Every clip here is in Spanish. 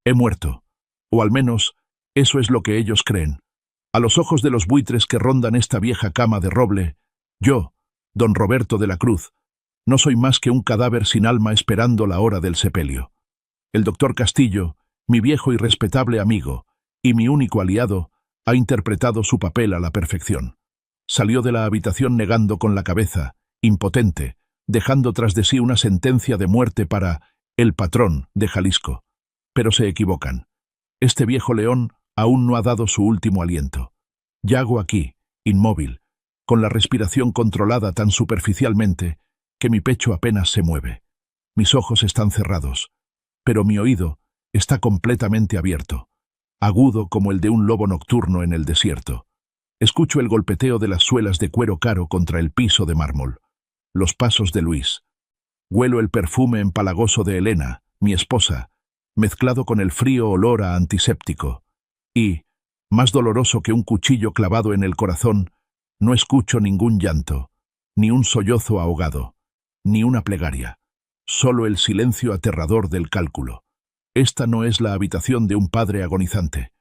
He muerto. O al menos, eso es lo que ellos creen. A los ojos de los buitres que rondan esta vieja cama de roble, yo, don Roberto de la Cruz, no soy más que un cadáver sin alma esperando la hora del sepelio. El doctor Castillo, mi viejo y respetable amigo, y mi único aliado, ha interpretado su papel a la perfección. Salió de la habitación negando con la cabeza, impotente, dejando tras de sí una sentencia de muerte para el patrón de Jalisco. Pero se equivocan. Este viejo león aún no ha dado su último aliento. Yago aquí, inmóvil, con la respiración controlada tan superficialmente que mi pecho apenas se mueve. Mis ojos están cerrados, pero mi oído está completamente abierto, agudo como el de un lobo nocturno en el desierto. Escucho el golpeteo de las suelas de cuero caro contra el piso de mármol, los pasos de Luis. Huelo el perfume empalagoso de Elena, mi esposa, mezclado con el frío olor a antiséptico. Y, más doloroso que un cuchillo clavado en el corazón, no escucho ningún llanto, ni un sollozo ahogado, ni una plegaria, solo el silencio aterrador del cálculo. Esta no es la habitación de un padre agonizante,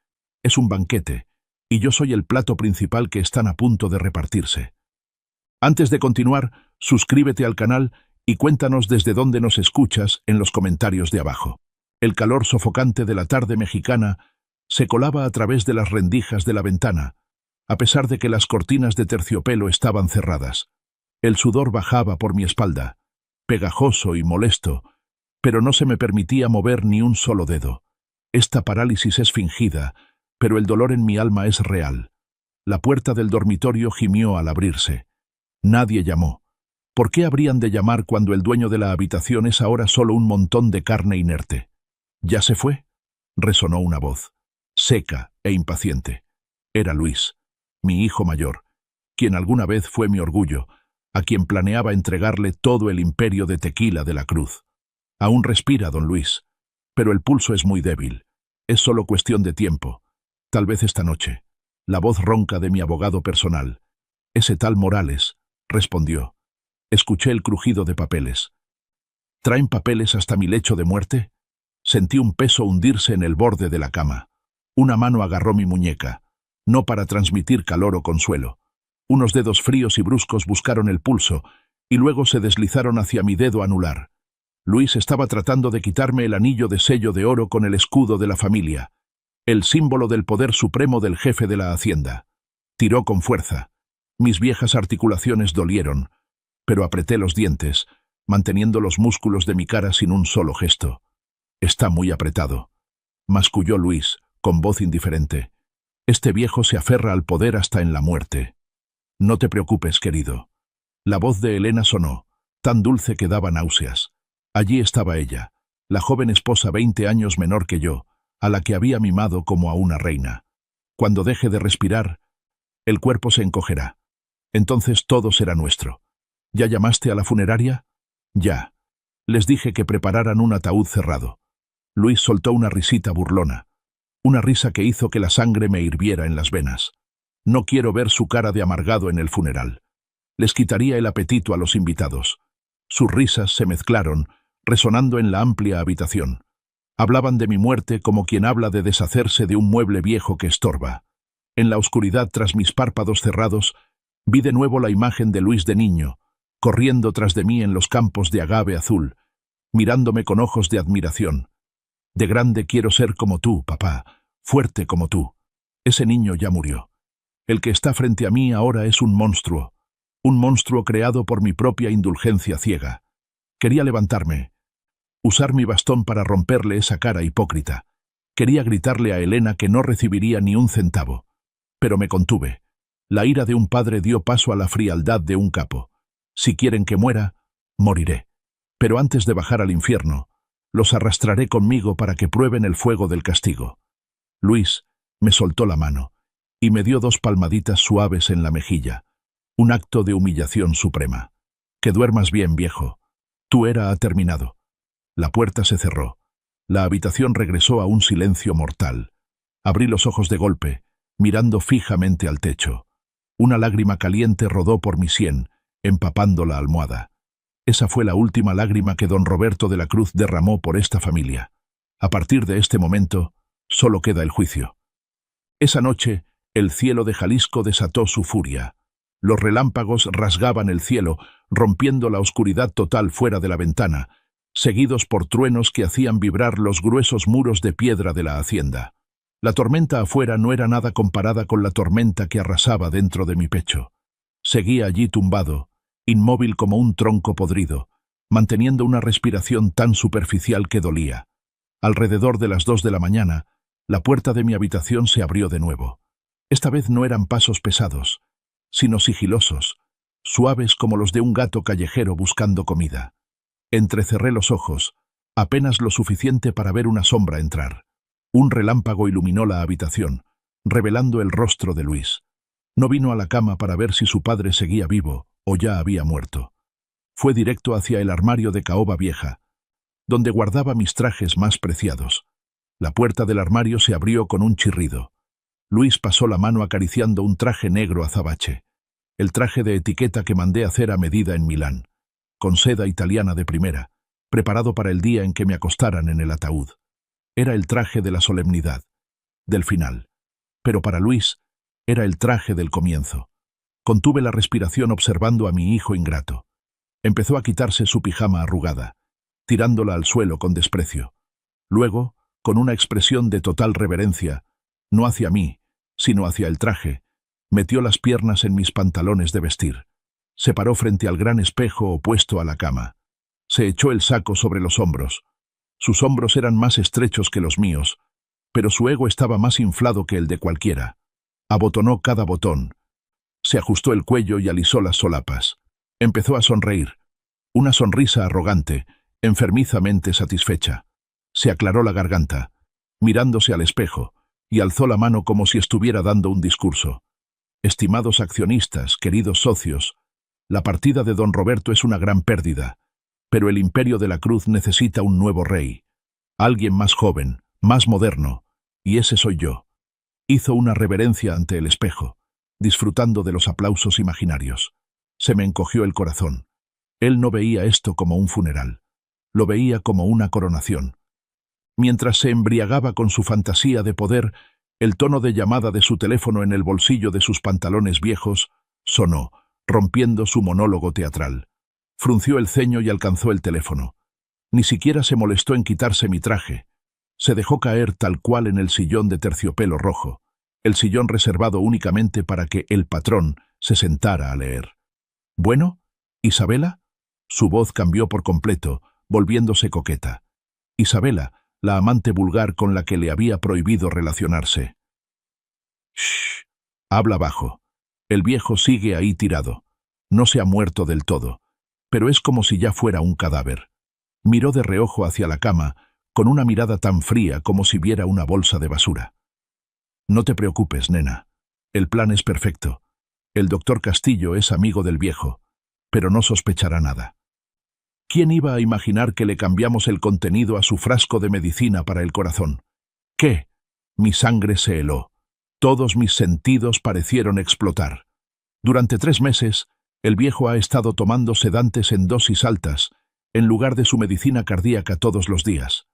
es un banquete, y yo soy el plato principal que están a punto de repartirse. Antes de continuar, suscríbete al canal y cuéntanos desde dónde nos escuchas en los comentarios de abajo. El calor sofocante de la tarde mexicana se colaba a través de las rendijas de la ventana, a pesar de que las cortinas de terciopelo estaban cerradas. El sudor bajaba por mi espalda, pegajoso y molesto, pero no se me permitía mover ni un solo dedo. Esta parálisis es fingida, pero el dolor en mi alma es real. La puerta del dormitorio gimió al abrirse. Nadie llamó. ¿Por qué habrían de llamar cuando el dueño de la habitación es ahora solo un montón de carne inerte? ¿Ya se fue?, resonó una voz, seca e impaciente. Era Luis, mi hijo mayor, quien alguna vez fue mi orgullo, a quien planeaba entregarle todo el imperio de tequila de la Cruz. Aún respira, don Luis, pero el pulso es muy débil. Es solo cuestión de tiempo. Tal vez esta noche. La voz ronca de mi abogado personal. Ese tal Morales, respondió. Escuché el crujido de papeles. ¿Traen papeles hasta mi lecho de muerte? Sentí un peso hundirse en el borde de la cama. Una mano agarró mi muñeca, no para transmitir calor o consuelo. Unos dedos fríos y bruscos buscaron el pulso, y luego se deslizaron hacia mi dedo anular. Luis estaba tratando de quitarme el anillo de sello de oro con el escudo de la familia, el símbolo del poder supremo del jefe de la hacienda. Tiró con fuerza. Mis viejas articulaciones dolieron, pero apreté los dientes, manteniendo los músculos de mi cara sin un solo gesto. Está muy apretado, masculló Luis, con voz indiferente. Este viejo se aferra al poder hasta en la muerte. No te preocupes, querido. La voz de Elena sonó, tan dulce que daba náuseas. Allí estaba ella, la joven esposa 20 años menor que yo, a la que había mimado como a una reina. Cuando deje de respirar, el cuerpo se encogerá. Entonces todo será nuestro. ¿Ya llamaste a la funeraria? Ya. Les dije que prepararan un ataúd cerrado. Luis soltó una risita burlona, una risa que hizo que la sangre me hirviera en las venas. No quiero ver su cara de amargado en el funeral. Les quitaría el apetito a los invitados. Sus risas se mezclaron, resonando en la amplia habitación. Hablaban de mi muerte como quien habla de deshacerse de un mueble viejo que estorba. En la oscuridad tras mis párpados cerrados, vi de nuevo la imagen de Luis de niño, corriendo tras de mí en los campos de agave azul, mirándome con ojos de admiración. De grande quiero ser como tú, papá, fuerte como tú. Ese niño ya murió. El que está frente a mí ahora es un monstruo creado por mi propia indulgencia ciega. Quería levantarme, usar mi bastón para romperle esa cara hipócrita. Quería gritarle a Elena que no recibiría ni un centavo. Pero me contuve. La ira de un padre dio paso a la frialdad de un capo. Si quieren que muera, moriré. Pero antes de bajar al infierno, los arrastraré conmigo para que prueben el fuego del castigo. Luis me soltó la mano y me dio 2 palmaditas suaves en la mejilla. Un acto de humillación suprema. Que duermas bien, viejo. Tu era ha terminado. La puerta se cerró. La habitación regresó a un silencio mortal. Abrí los ojos de golpe, mirando fijamente al techo. Una lágrima caliente rodó por mi sien, empapando la almohada. Esa fue la última lágrima que don Roberto de la Cruz derramó por esta familia. A partir de este momento, solo queda el juicio. Esa noche, el cielo de Jalisco desató su furia. Los relámpagos rasgaban el cielo, rompiendo la oscuridad total fuera de la ventana, seguidos por truenos que hacían vibrar los gruesos muros de piedra de la hacienda. La tormenta afuera no era nada comparada con la tormenta que arrasaba dentro de mi pecho. Seguía allí tumbado, inmóvil como un tronco podrido, manteniendo una respiración tan superficial que dolía. Alrededor de las 2 de la mañana, la puerta de mi habitación se abrió de nuevo. Esta vez no eran pasos pesados, sino sigilosos, suaves como los de un gato callejero buscando comida. Entrecerré los ojos, apenas lo suficiente para ver una sombra entrar. Un relámpago iluminó la habitación, revelando el rostro de Luis. No vino a la cama para ver si su padre seguía vivo o ya había muerto. Fue directo hacia el armario de caoba vieja, donde guardaba mis trajes más preciados. La puerta del armario se abrió con un chirrido. Luis pasó la mano acariciando un traje negro azabache, el traje de etiqueta que mandé hacer a medida en Milán, con seda italiana de primera, preparado para el día en que me acostaran en el ataúd. Era el traje de la solemnidad, del final. Pero para Luis, era el traje del comienzo. Contuve la respiración observando a mi hijo ingrato. Empezó a quitarse su pijama arrugada, tirándola al suelo con desprecio. Luego, con una expresión de total reverencia, no hacia mí, sino hacia el traje, metió las piernas en mis pantalones de vestir. Se paró frente al gran espejo opuesto a la cama. Se echó el saco sobre los hombros. Sus hombros eran más estrechos que los míos, pero su ego estaba más inflado que el de cualquiera. Abotonó cada botón. Se ajustó el cuello y alisó las solapas. Empezó a sonreír. Una sonrisa arrogante, enfermizamente satisfecha. Se aclaró la garganta, mirándose al espejo, y alzó la mano como si estuviera dando un discurso. Estimados accionistas, queridos socios, la partida de don Roberto es una gran pérdida, pero el Imperio de la Cruz necesita un nuevo rey, alguien más joven, más moderno, y ese soy yo. Hizo una reverencia ante el espejo, disfrutando de los aplausos imaginarios. Se me encogió el corazón. Él no veía esto como un funeral, lo veía como una coronación. Mientras se embriagaba con su fantasía de poder, el tono de llamada de su teléfono en el bolsillo de sus pantalones viejos sonó, rompiendo su monólogo teatral. Frunció el ceño y alcanzó el teléfono. Ni siquiera se molestó en quitarse mi traje. Se dejó caer tal cual en el sillón de terciopelo rojo, el sillón reservado únicamente para que el patrón se sentara a leer. «¿Bueno? ¿Isabela?» Su voz cambió por completo, volviéndose coqueta. Isabela, la amante vulgar con la que le había prohibido relacionarse. «Shh. Habla bajo. El viejo sigue ahí tirado. No se ha muerto del todo, pero es como si ya fuera un cadáver». Miró de reojo hacia la cama, con una mirada tan fría como si viera una bolsa de basura. «No te preocupes, nena. El plan es perfecto. El doctor Castillo es amigo del viejo, pero no sospechará nada. ¿Quién iba a imaginar que le cambiamos el contenido a su frasco de medicina para el corazón? ¿Qué? Mi sangre se heló. Todos mis sentidos parecieron explotar. Durante 3 meses, el viejo ha estado tomando sedantes en dosis altas, en lugar de su medicina cardíaca todos los días.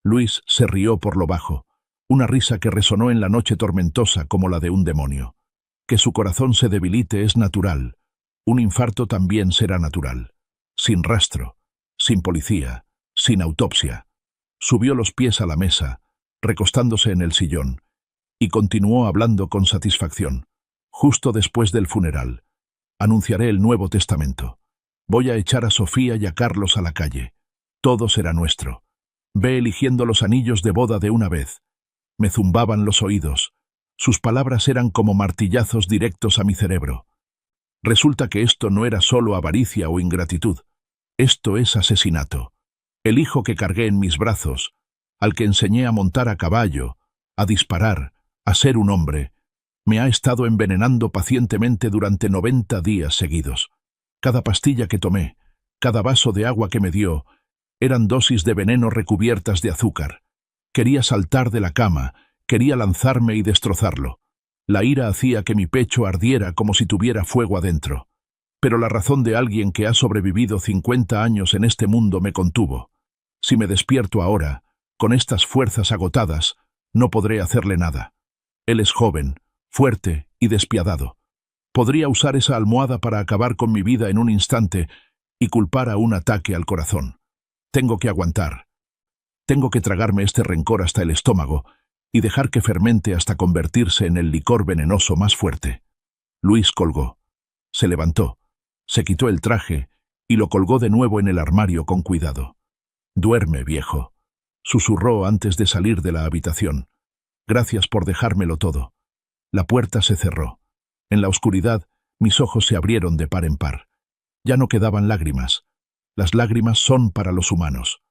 Luis se rió por lo bajo, una risa que resonó en la noche tormentosa como la de un demonio. Que su corazón se debilite es natural. Un infarto también será natural. Sin rastro, sin policía, sin autopsia. Subió los pies a la mesa, recostándose en el sillón, y continuó hablando con satisfacción. Justo después del funeral, anunciaré el Nuevo Testamento. Voy a echar a Sofía y a Carlos a la calle. Todo será nuestro. Ve eligiendo los anillos de boda de una vez. Me zumbaban los oídos. Sus palabras eran como martillazos directos a mi cerebro. Resulta que esto no era solo avaricia o ingratitud. Esto es asesinato. El hijo que cargué en mis brazos, al que enseñé a montar a caballo, a disparar, a ser un hombre, me ha estado envenenando pacientemente durante 90 días seguidos. Cada pastilla que tomé, cada vaso de agua que me dio, eran dosis de veneno recubiertas de azúcar. Quería saltar de la cama, quería lanzarme y destrozarlo. La ira hacía que mi pecho ardiera como si tuviera fuego adentro. Pero la razón de alguien que ha sobrevivido 50 años en este mundo me contuvo. Si me despierto ahora, Con estas fuerzas agotadas, no podré hacerle nada. Él es joven, fuerte y despiadado. Podría usar esa almohada para acabar con mi vida en un instante y culpar a un ataque al corazón. Tengo que aguantar. Tengo que tragarme este rencor hasta el estómago y dejar que fermente hasta convertirse en el licor venenoso más fuerte. Luis colgó. Se levantó, se quitó el traje y lo colgó de nuevo en el armario con cuidado. «Duerme, viejo», susurró antes de salir de la habitación. «Gracias por dejármelo todo». La puerta se cerró. En la oscuridad, mis ojos se abrieron de par en par. Ya no quedaban lágrimas. Las lágrimas son para los humanos.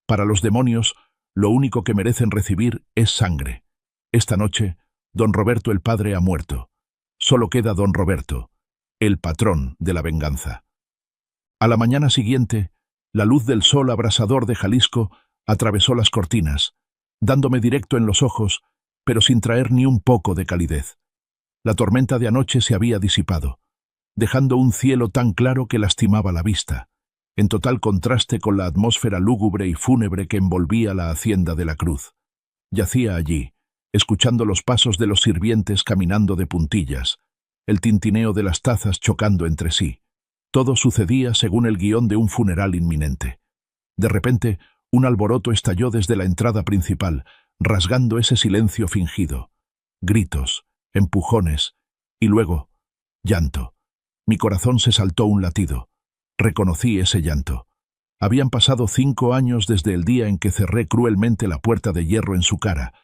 Para los demonios, lo único que merecen recibir es sangre. Esta noche, don Roberto el padre ha muerto. Solo queda don Roberto, el patrón de la venganza. A la mañana siguiente, la luz del sol abrasador de Jalisco atravesó las cortinas, dándome directo en los ojos, pero sin traer ni un poco de calidez. La tormenta de anoche se había disipado, dejando un cielo tan claro que lastimaba la vista, en total contraste con la atmósfera lúgubre y fúnebre que envolvía la hacienda de la Cruz. Yacía allí, escuchando los pasos de los sirvientes caminando de puntillas, el tintineo de las tazas chocando entre sí. Todo sucedía según el guión de un funeral inminente. De repente, un alboroto estalló desde la entrada principal, rasgando ese silencio fingido. Gritos, empujones, y luego, llanto. Mi corazón se saltó un latido. Reconocí ese llanto. Habían pasado 5 años desde el día en que cerré cruelmente la puerta de hierro en su cara.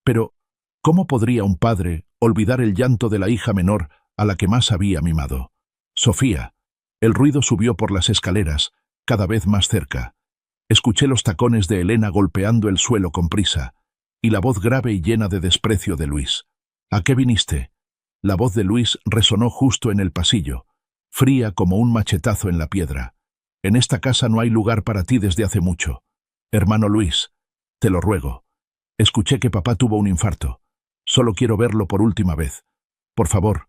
Pero, ¿cómo podría un padre olvidar el llanto de la hija menor a la que más había mimado? Sofía. El ruido subió por las escaleras, cada vez más cerca. Escuché los tacones de Elena golpeando el suelo con prisa, y la voz grave y llena de desprecio de Luis. «¿A qué viniste?» La voz de Luis resonó justo en el pasillo, fría como un machetazo en la piedra. «En esta casa no hay lugar para ti desde hace mucho. Hermano Luis, te lo ruego. Escuché que papá tuvo un infarto. Solo quiero verlo por última vez. Por favor».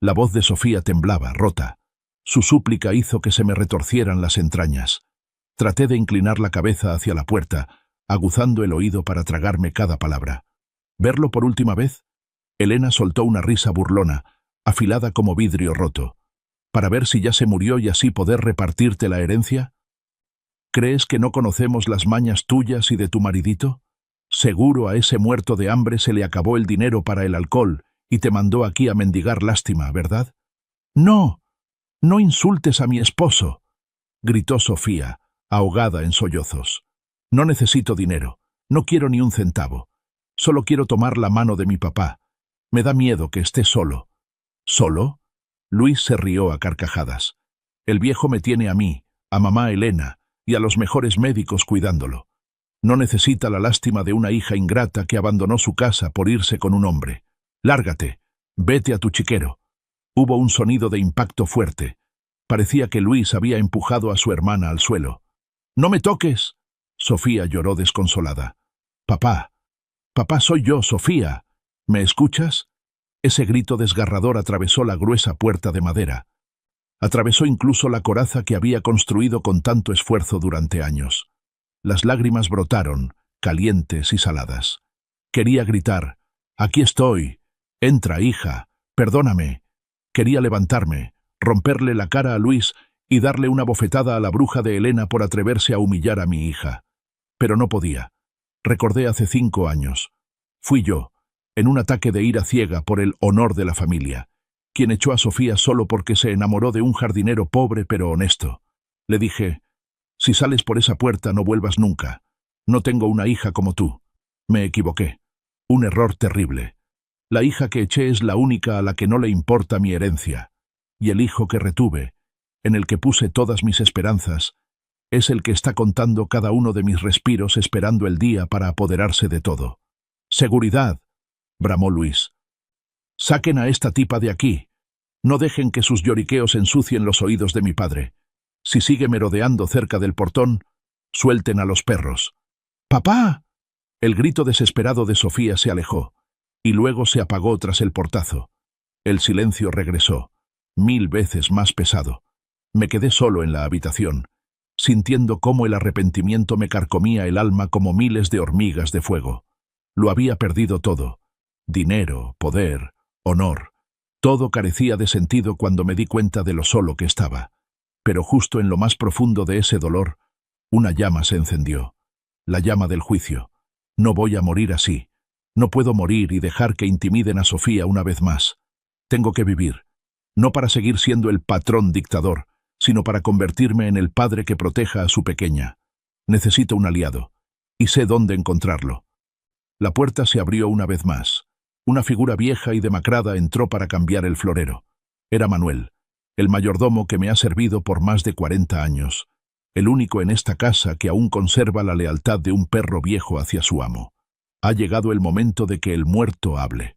La voz de Sofía temblaba, rota. Su súplica hizo que se me retorcieran las entrañas. Traté de inclinar la cabeza hacia la puerta, aguzando el oído para tragarme cada palabra. ¿Verlo por última vez? Elena soltó una risa burlona, afilada como vidrio roto. ¿Para ver si ya se murió y así poder repartirte la herencia? ¿Crees que no conocemos las mañas tuyas y de tu maridito? Seguro a ese muerto de hambre se le acabó el dinero para el alcohol y te mandó aquí a mendigar lástima, ¿verdad? ¡No! «No insultes a mi esposo», gritó Sofía, ahogada en sollozos. «No necesito dinero, no quiero ni un centavo. Solo quiero tomar la mano de mi papá. Me da miedo que esté solo». «¿Solo?» Luis se rió a carcajadas. «El viejo me tiene a mí, a mamá Elena y a los mejores médicos cuidándolo. No necesita la lástima de una hija ingrata que abandonó su casa por irse con un hombre. Lárgate, vete a tu chiquero». Hubo un sonido de impacto fuerte. Parecía que Luis había empujado a su hermana al suelo. «¡No me toques!» Sofía lloró desconsolada. «Papá, papá, soy yo, Sofía. ¿Me escuchas?» Ese grito desgarrador atravesó la gruesa puerta de madera. Atravesó incluso la coraza que había construido con tanto esfuerzo durante años. Las lágrimas brotaron, calientes y saladas. Quería gritar: «Aquí estoy. Entra, hija. Perdóname». Quería levantarme, romperle la cara a Luis y darle una bofetada a la bruja de Elena por atreverse a humillar a mi hija. Pero no podía. Recordé hace 5 años. Fui yo, en un ataque de ira ciega por el honor de la familia, quien echó a Sofía solo porque se enamoró de un jardinero pobre pero honesto. Le dije: «Si sales por esa puerta no vuelvas nunca. No tengo una hija como tú». Me equivoqué. Un error terrible. La hija que eché es la única a la que no le importa mi herencia, y el hijo que retuve, en el que puse todas mis esperanzas, es el que está contando cada uno de mis respiros esperando el día para apoderarse de todo. «¡Seguridad!», bramó Luis. «Saquen a esta tipa de aquí. No dejen que sus lloriqueos ensucien los oídos de mi padre. Si sigue merodeando cerca del portón, suelten a los perros». «¡Papá!». El grito desesperado de Sofía se alejó, y luego se apagó tras el portazo. El silencio regresó, 1000 veces más pesado. Me quedé solo en la habitación, sintiendo cómo el arrepentimiento me carcomía el alma como miles de hormigas de fuego. Lo había perdido todo: dinero, poder, honor. Todo carecía de sentido cuando me di cuenta de lo solo que estaba. Pero justo en lo más profundo de ese dolor, una llama se encendió. La llama del juicio. No voy a morir así. No puedo morir y dejar que intimiden a Sofía una vez más. Tengo que vivir. No para seguir siendo el patrón dictador, sino para convertirme en el padre que proteja a su pequeña. Necesito un aliado. Y sé dónde encontrarlo. La puerta se abrió una vez más. Una figura vieja y demacrada entró para cambiar el florero. Era Manuel, el mayordomo que me ha servido por más de 40 años. El único en esta casa que aún conserva la lealtad de un perro viejo hacia su amo. Ha llegado el momento de que el muerto hable.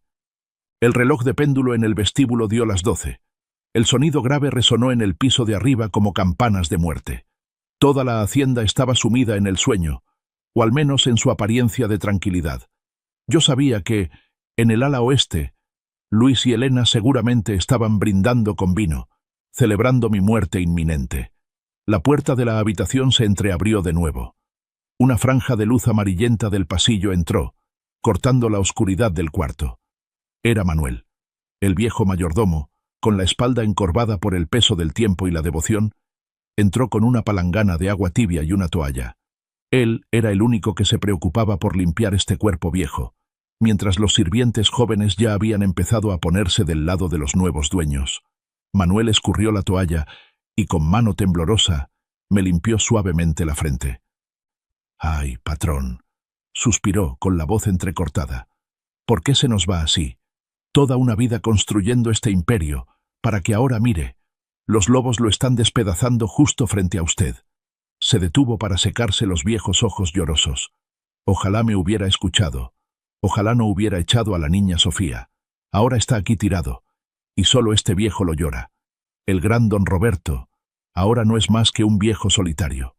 El reloj de péndulo en el vestíbulo dio las 12. El sonido grave resonó en el piso de arriba como campanas de muerte. Toda la hacienda estaba sumida en el sueño, o al menos en su apariencia de tranquilidad. Yo sabía que, en el ala oeste, Luis y Elena seguramente estaban brindando con vino, celebrando mi muerte inminente. La puerta de la habitación se entreabrió de nuevo. Una franja de luz amarillenta del pasillo entró, cortando la oscuridad del cuarto. Era Manuel, el viejo mayordomo, con la espalda encorvada por el peso del tiempo y la devoción. Entró con una palangana de agua tibia y una toalla. Él era el único que se preocupaba por limpiar este cuerpo viejo, mientras los sirvientes jóvenes ya habían empezado a ponerse del lado de los nuevos dueños. Manuel escurrió la toalla y con mano temblorosa me limpió suavemente la frente. «Ay, patrón», suspiró con la voz entrecortada. «¿Por qué se nos va así? Toda una vida construyendo este imperio, para que ahora mire, los lobos lo están despedazando justo frente a usted». Se detuvo para secarse los viejos ojos llorosos. Ojalá me hubiera escuchado. Ojalá no hubiera echado a la niña Sofía. Ahora está aquí tirado, y solo este viejo lo llora. El gran don Roberto ahora no es más que un viejo solitario.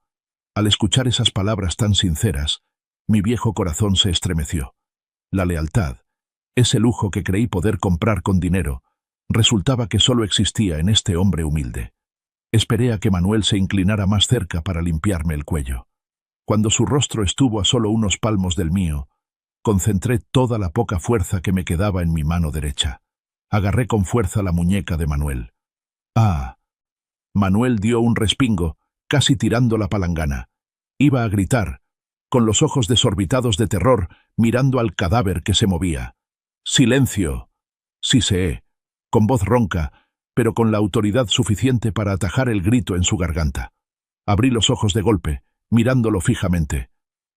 Al escuchar esas palabras tan sinceras, mi viejo corazón se estremeció. La lealtad, ese lujo que creí poder comprar con dinero, resultaba que solo existía en este hombre humilde. Esperé a que Manuel se inclinara más cerca para limpiarme el cuello. Cuando su rostro estuvo a solo unos palmos del mío, concentré toda la poca fuerza que me quedaba en mi mano derecha. Agarré con fuerza la muñeca de Manuel. ¡Ah! Manuel dio un respingo, casi tirando la palangana. Iba a gritar, con los ojos desorbitados de terror, mirando al cadáver que se movía. ¡Silencio!, siseé, con voz ronca, pero con la autoridad suficiente para atajar el grito en su garganta. Abrí los ojos de golpe, mirándolo fijamente.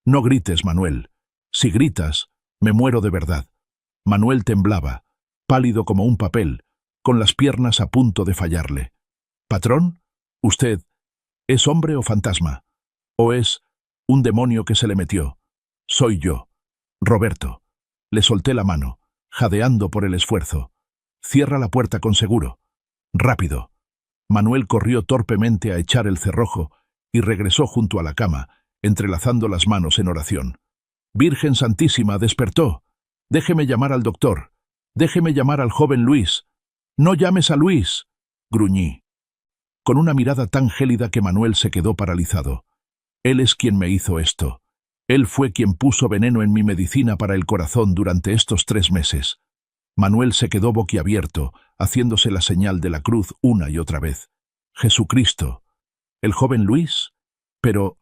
«No grites, Manuel. Si gritas, me muero de verdad». Manuel temblaba, pálido como un papel, con las piernas a punto de fallarle. «¿Patrón? ¿Usted es hombre o fantasma? ¿O es un demonio que se le metió? Soy yo, Roberto». Le solté la mano, jadeando por el esfuerzo. «Cierra la puerta con seguro. ¡Rápido!». Manuel corrió torpemente a echar el cerrojo y regresó junto a la cama, entrelazando las manos en oración. «Virgen Santísima, despertó. Déjeme llamar al doctor. Déjeme llamar al joven Luis». «No llames a Luis», gruñí, con una mirada tan gélida que Manuel se quedó paralizado. «Él es quien me hizo esto. Él fue quien puso veneno en mi medicina para el corazón durante estos 3 meses». Manuel se quedó boquiabierto, haciéndose la señal de la cruz una y otra vez. «Jesucristo. ¿El joven Luis? Pero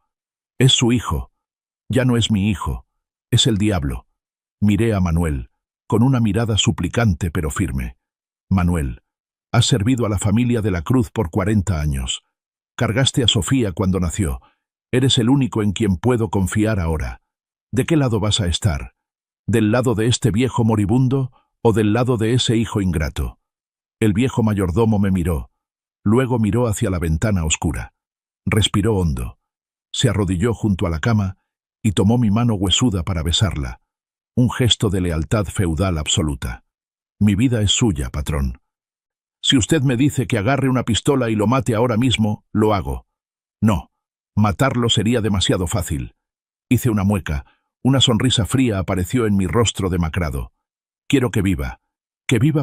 es su hijo. Ya no es mi hijo. Es el diablo». Miré a Manuel, con una mirada suplicante pero firme. «Manuel, has servido a la familia de la Cruz por 40 años. Cargaste a Sofía cuando nació. Eres el único en quien puedo confiar ahora. ¿De qué lado vas a estar? ¿Del lado de este viejo moribundo o del lado de ese hijo ingrato?». El viejo mayordomo me miró, luego miró hacia la ventana oscura. Respiró hondo. Se arrodilló junto a la cama y tomó mi mano huesuda para besarla. Un gesto de lealtad feudal absoluta. «Mi vida es suya, patrón. Si usted me dice que agarre una pistola y lo mate ahora mismo, lo hago». «No, matarlo sería demasiado fácil». Hice una mueca. Una sonrisa fría apareció en mi rostro demacrado. «Quiero que viva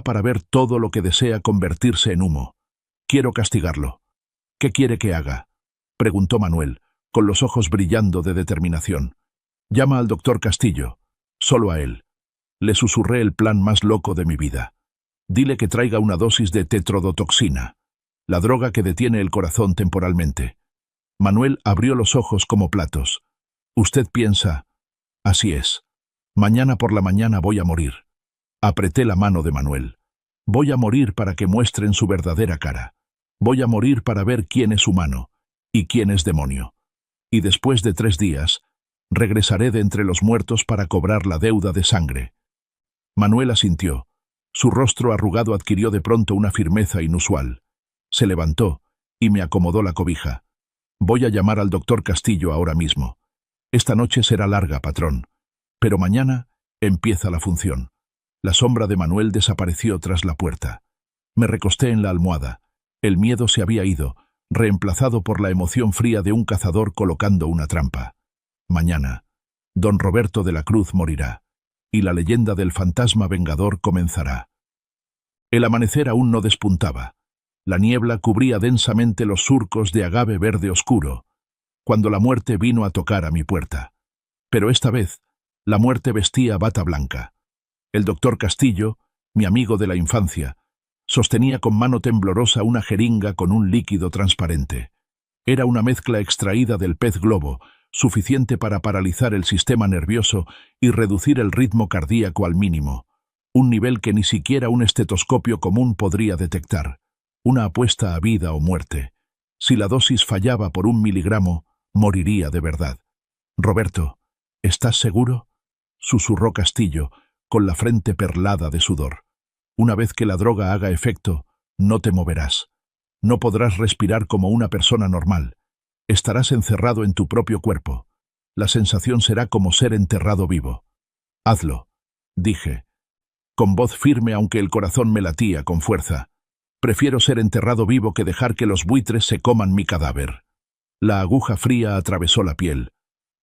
para ver todo lo que desea convertirse en humo. Quiero castigarlo». «¿Qué quiere que haga?». preguntó Manuel, con los ojos brillando de determinación. Llama al doctor Castillo. Solo a él. Le susurré el plan más loco de mi vida. Dile que traiga una dosis de tetrodotoxina, la droga que detiene el corazón temporalmente. Manuel abrió los ojos como platos. Usted piensa... Así es. Mañana por la mañana voy a morir. Apreté la mano de Manuel. Voy a morir para que muestren su verdadera cara. Voy a morir para ver quién es humano y quién es demonio. Y después de 3 días, regresaré de entre los muertos para cobrar la deuda de sangre. Manuel asintió. Su rostro arrugado adquirió de pronto una firmeza inusual. Se levantó y me acomodó la cobija. Voy a llamar al doctor Castillo ahora mismo. Esta noche será larga, patrón. Pero mañana empieza la función. La sombra de Manuel desapareció tras la puerta. Me recosté en la almohada. El miedo se había ido, reemplazado por la emoción fría de un cazador colocando una trampa. Mañana, don Roberto de la Cruz morirá, y la leyenda del fantasma vengador comenzará. El amanecer aún no despuntaba. La niebla cubría densamente los surcos de agave verde oscuro, cuando la muerte vino a tocar a mi puerta. Pero esta vez, la muerte vestía bata blanca. El doctor Castillo, mi amigo de la infancia, sostenía con mano temblorosa una jeringa con un líquido transparente. Era una mezcla extraída del pez globo, suficiente para paralizar el sistema nervioso y reducir el ritmo cardíaco al mínimo, un nivel que ni siquiera un estetoscopio común podría detectar, una apuesta a vida o muerte. Si la dosis fallaba por 1 miligramo, moriría de verdad. «Roberto, ¿estás seguro?», susurró Castillo, con la frente perlada de sudor. «Una vez que la droga haga efecto, no te moverás. No podrás respirar como una persona normal. Estarás encerrado en tu propio cuerpo. La sensación será como ser enterrado vivo. Hazlo», dije, con voz firme aunque el corazón me latía con fuerza. «Prefiero ser enterrado vivo que dejar que los buitres se coman mi cadáver». La aguja fría atravesó la piel.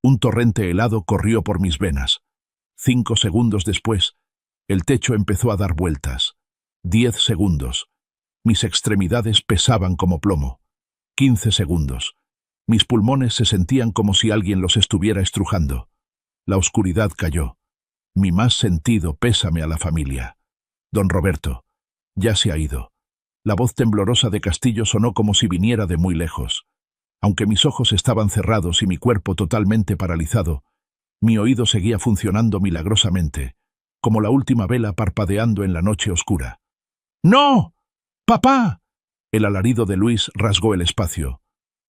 Un torrente helado corrió por mis venas. 5 segundos después, el techo empezó a dar vueltas. 10 segundos. Mis extremidades pesaban como plomo. 15 segundos. Mis pulmones se sentían como si alguien los estuviera estrujando. La oscuridad cayó. Mi más sentido pésame a la familia. Don Roberto, ya se ha ido. La voz temblorosa de Castillo sonó como si viniera de muy lejos. Aunque mis ojos estaban cerrados y mi cuerpo totalmente paralizado, mi oído seguía funcionando milagrosamente, como la última vela parpadeando en la noche oscura. «¡No! ¡Papá!». El alarido de Luis rasgó el espacio.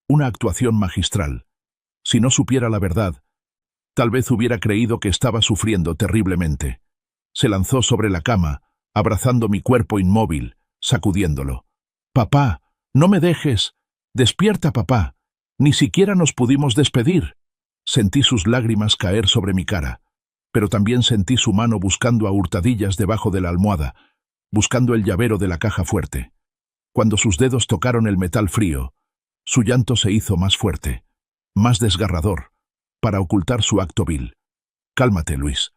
Una actuación magistral. Si no supiera la verdad, tal vez hubiera creído que estaba sufriendo terriblemente. Se lanzó sobre la cama, abrazando mi cuerpo inmóvil, sacudiéndolo. «¡Papá! ¡No me dejes! ¡Despierta, papá! Ni siquiera nos pudimos despedir». Sentí sus lágrimas caer sobre mi cara, pero también sentí su mano buscando a hurtadillas debajo de la almohada, buscando el llavero de la caja fuerte. Cuando sus dedos tocaron el metal frío, su llanto se hizo más fuerte, más desgarrador, para ocultar su acto vil. «Cálmate, Luis».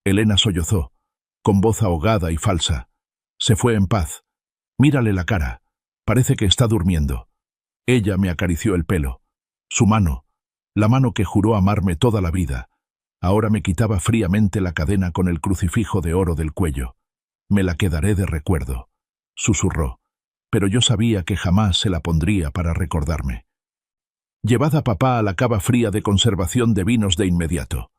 Elena sollozó, con voz ahogada y falsa. «Se fue en paz. Mírale la cara. Parece que está durmiendo». Ella me acarició el pelo. Su mano, la mano que juró amarme toda la vida, ahora me quitaba fríamente la cadena con el crucifijo de oro del cuello. «Me la quedaré de recuerdo», susurró, pero yo sabía que jamás se la pondría para recordarme. «Llevad a papá a la cava fría de conservación de vinos de inmediato».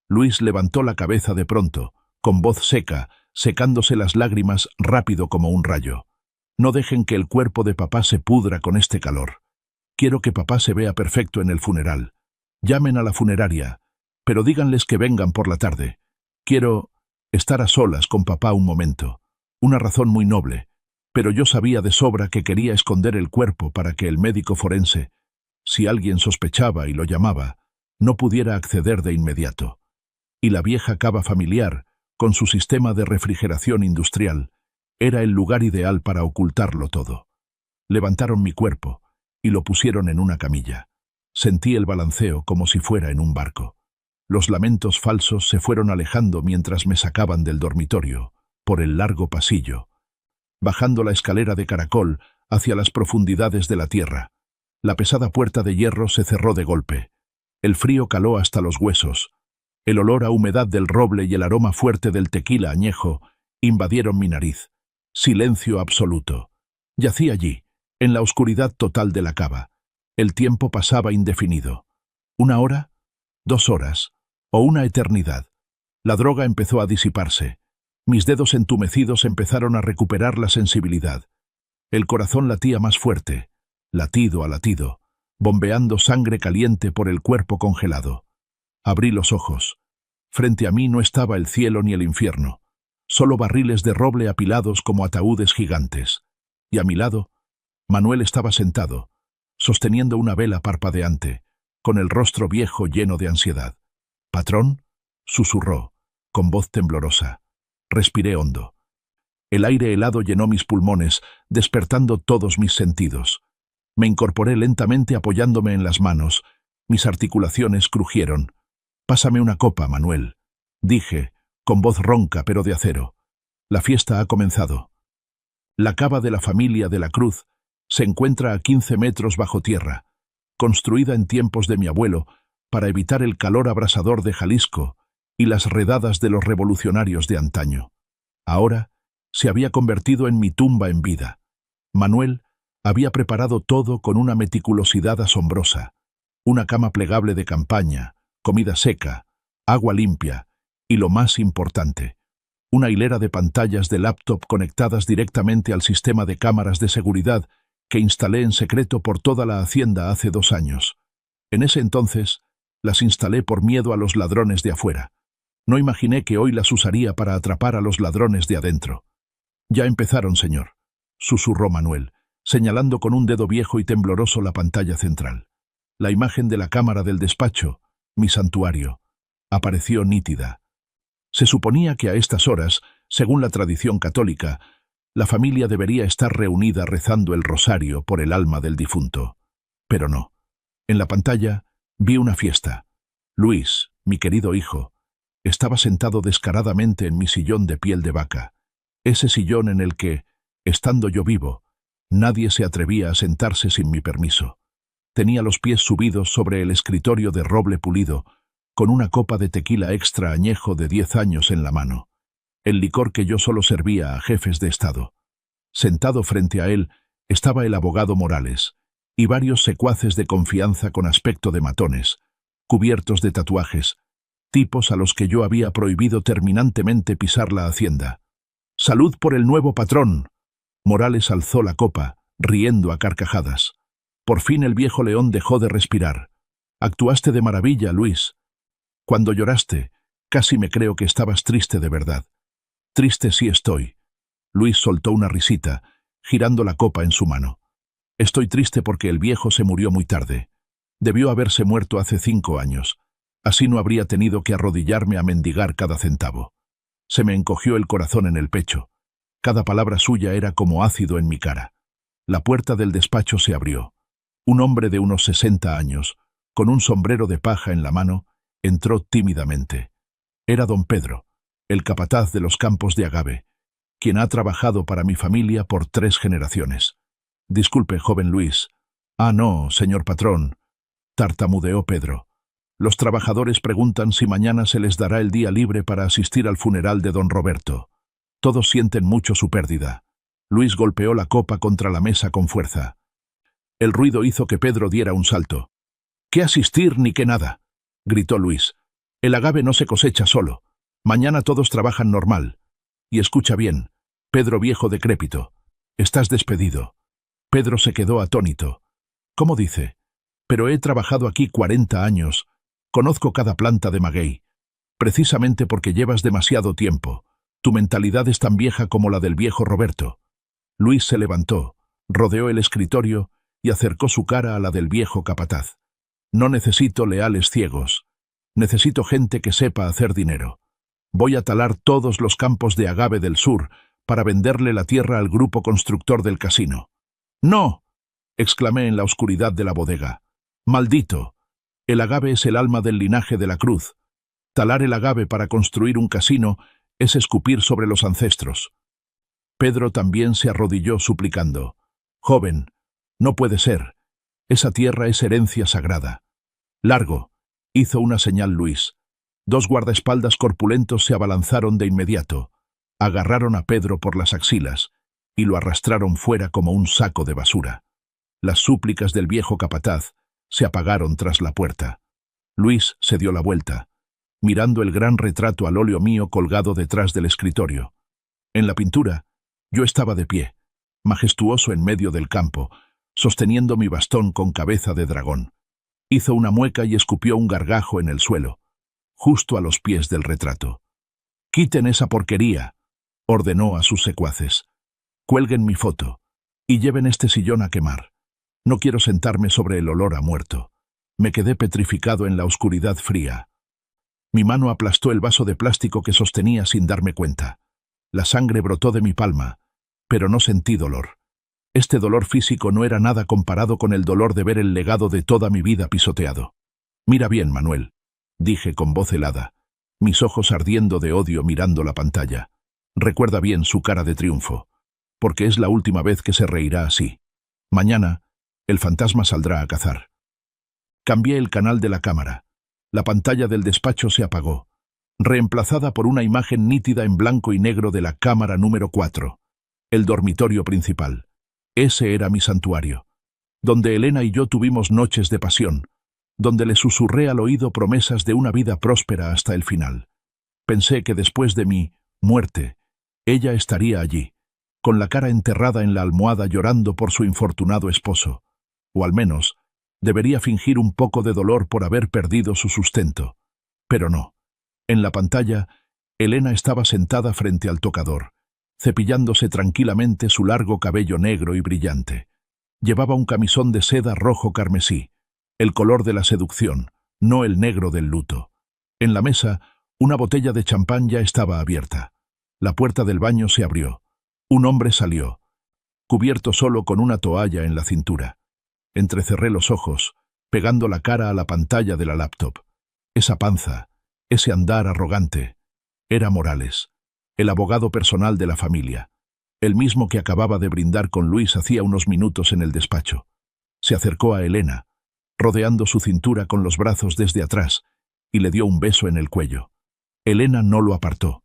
Luis levantó la cabeza de pronto, con voz seca, secándose las lágrimas rápido como un rayo. «No dejen que el cuerpo de papá se pudra con este calor. Quiero que papá se vea perfecto en el funeral. Llamen a la funeraria, pero díganles que vengan por la tarde. Quiero estar a solas con papá un momento». Una razón muy noble, pero yo sabía de sobra que quería esconder el cuerpo para que el médico forense, si alguien sospechaba y lo llamaba, no pudiera acceder de inmediato. Y la vieja cava familiar, con su sistema de refrigeración industrial, era el lugar ideal para ocultarlo todo. Levantaron mi cuerpo y lo pusieron en una camilla. Sentí el balanceo como si fuera en un barco. Los lamentos falsos se fueron alejando mientras me sacaban del dormitorio, por el largo pasillo, bajando la escalera de caracol hacia las profundidades de la tierra. La pesada puerta de hierro se cerró de golpe. El frío caló hasta los huesos. El olor a humedad del roble y el aroma fuerte del tequila añejo invadieron mi nariz. Silencio absoluto. Yací allí, en la oscuridad total de la cava. El tiempo pasaba indefinido. ¿1 hora? 2 horas. ¿O una eternidad? La droga empezó a disiparse. Mis dedos entumecidos empezaron a recuperar la sensibilidad. El corazón latía más fuerte, latido a latido, bombeando sangre caliente por el cuerpo congelado. Abrí los ojos. Frente a mí no estaba el cielo ni el infierno, solo barriles de roble apilados como ataúdes gigantes. Y a mi lado, Manuel estaba sentado, sosteniendo una vela parpadeante, con el rostro viejo lleno de ansiedad. «¿Patrón?», susurró, con voz temblorosa. Respiré hondo. El aire helado llenó mis pulmones, despertando todos mis sentidos. Me incorporé lentamente apoyándome en las manos. Mis articulaciones crujieron. «Pásame una copa, Manuel», dije, con voz ronca pero de acero. «La fiesta ha comenzado». La cava de la familia de la Cruz se encuentra a 15 metros bajo tierra, construida en tiempos de mi abuelo para evitar el calor abrasador de Jalisco y las redadas de los revolucionarios de antaño. Ahora se había convertido en mi tumba en vida. Manuel había preparado todo con una meticulosidad asombrosa. Una cama plegable de campaña, comida seca, agua limpia y, lo más importante, una hilera de pantallas de laptop conectadas directamente al sistema de cámaras de seguridad que instalé en secreto por toda la hacienda hace 2 años. En ese entonces, las instalé por miedo a los ladrones de afuera. No imaginé que hoy las usaría para atrapar a los ladrones de adentro. «Ya empezaron, señor», susurró Manuel, señalando con un dedo viejo y tembloroso la pantalla central. La imagen de la cámara del despacho, mi santuario, apareció nítida. Se suponía que a estas horas, según la tradición católica, la familia debería estar reunida rezando el rosario por el alma del difunto. Pero no. En la pantalla vi una fiesta. Luis, mi querido hijo, estaba sentado descaradamente en mi sillón de piel de vaca, ese sillón en el que, estando yo vivo, nadie se atrevía a sentarse sin mi permiso. Tenía los pies subidos sobre el escritorio de roble pulido, con una copa de tequila extra añejo de 10 años en la mano, el licor que yo solo servía a jefes de Estado. Sentado frente a él estaba el abogado Morales y varios secuaces de confianza con aspecto de matones, cubiertos de tatuajes, tipos a los que yo había prohibido terminantemente pisar la hacienda. «¡Salud por el nuevo patrón!». Morales alzó la copa, riendo a carcajadas. Por fin el viejo león dejó de respirar. «Actuaste de maravilla, Luis. Cuando lloraste, casi me creo que estabas triste de verdad». «Triste sí estoy». Luis soltó una risita, girando la copa en su mano. «Estoy triste porque el viejo se murió muy tarde. Debió haberse muerto hace 5 años. Así no habría tenido que arrodillarme a mendigar cada centavo». Se me encogió el corazón en el pecho. Cada palabra suya era como ácido en mi cara. La puerta del despacho se abrió. Un hombre de unos 60 años, con un sombrero de paja en la mano, entró tímidamente. Era don Pedro, el capataz de los campos de agave, quien ha trabajado para mi familia por 3 generaciones. «Disculpe, joven Luis». «Ah, no, señor patrón», tartamudeó Pedro. «Los trabajadores preguntan si mañana se les dará el día libre para asistir al funeral de don Roberto. Todos sienten mucho su pérdida». Luis golpeó la copa contra la mesa con fuerza. El ruido hizo que Pedro diera un salto. «¿Qué asistir ni qué nada?», gritó Luis. «El agave no se cosecha solo. Mañana todos trabajan normal. Y escucha bien, Pedro viejo decrépito. Estás despedido». Pedro se quedó atónito. «¿Cómo dice? Pero he trabajado aquí 40 años. Conozco cada planta de maguey. Precisamente porque llevas demasiado tiempo. Tu mentalidad es tan vieja como la del viejo Roberto». Luis se levantó, rodeó el escritorio y acercó su cara a la del viejo capataz. «No necesito leales ciegos. Necesito gente que sepa hacer dinero. Voy a talar todos los campos de agave del sur para venderle la tierra al grupo constructor del casino». «¡No!», exclamé en la oscuridad de la bodega. «¡Maldito! El agave es el alma del linaje de la Cruz. Talar el agave para construir un casino es escupir sobre los ancestros». Pedro también se arrodilló suplicando. «Joven, no puede ser. Esa tierra es herencia sagrada. Largo, hizo una señal Luis. 2 guardaespaldas corpulentos se abalanzaron de inmediato, agarraron a Pedro por las axilas y lo arrastraron fuera como un saco de basura. Las súplicas del viejo capataz se apagaron tras la puerta. Luis se dio la vuelta, mirando el gran retrato al óleo mío colgado detrás del escritorio. En la pintura, yo estaba de pie, majestuoso en medio del campo, sosteniendo mi bastón con cabeza de dragón. Hizo una mueca y escupió un gargajo en el suelo, justo a los pies del retrato. «Quiten esa porquería», ordenó a sus secuaces. «Cuelguen mi foto y lleven este sillón a quemar. No quiero sentarme sobre el olor a muerto». Me quedé petrificado en la oscuridad fría. Mi mano aplastó el vaso de plástico que sostenía sin darme cuenta. La sangre brotó de mi palma, pero no sentí dolor. Este dolor físico no era nada comparado con el dolor de ver el legado de toda mi vida pisoteado. «Mira bien, Manuel», dije con voz helada, mis ojos ardiendo de odio mirando la pantalla. «Recuerda bien su cara de triunfo, porque es la última vez que se reirá así. Mañana, el fantasma saldrá a cazar». Cambié el canal de la cámara. La pantalla del despacho se apagó, reemplazada por una imagen nítida en blanco y negro de la cámara número 4, el dormitorio principal. Ese era mi santuario, donde Elena y yo tuvimos noches de pasión, donde le susurré al oído promesas de una vida próspera hasta el final. Pensé que después de mi muerte, ella estaría allí, con la cara enterrada en la almohada llorando por su infortunado esposo, o al menos debería fingir un poco de dolor por haber perdido su sustento. Pero no. En la pantalla, Elena estaba sentada frente al tocador, cepillándose tranquilamente su largo cabello negro y brillante. Llevaba un camisón de seda rojo carmesí, el color de la seducción, no el negro del luto. En la mesa, una botella de champán ya estaba abierta. La puerta del baño se abrió. Un hombre salió, cubierto solo con una toalla en la cintura. Entrecerré los ojos, pegando la cara a la pantalla de la laptop. Esa panza, ese andar arrogante, era Morales, el abogado personal de la familia, el mismo que acababa de brindar con Luis hacía unos minutos en el despacho. Se acercó a Elena, rodeando su cintura con los brazos desde atrás, y le dio un beso en el cuello. Elena no lo apartó.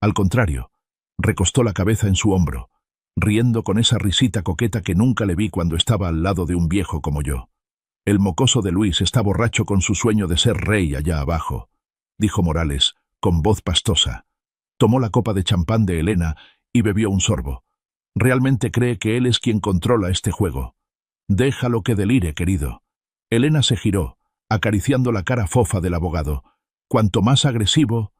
Al contrario, recostó la cabeza en su hombro, riendo con esa risita coqueta que nunca le vi cuando estaba al lado de un viejo como yo. «El mocoso de Luis está borracho con su sueño de ser rey allá abajo», dijo Morales, con voz pastosa. Tomó la copa de champán de Elena y bebió un sorbo. «Realmente cree que él es quien controla este juego. Déjalo que delire, querido». Elena se giró, acariciando la cara fofa del abogado. «Cuanto más agresivo,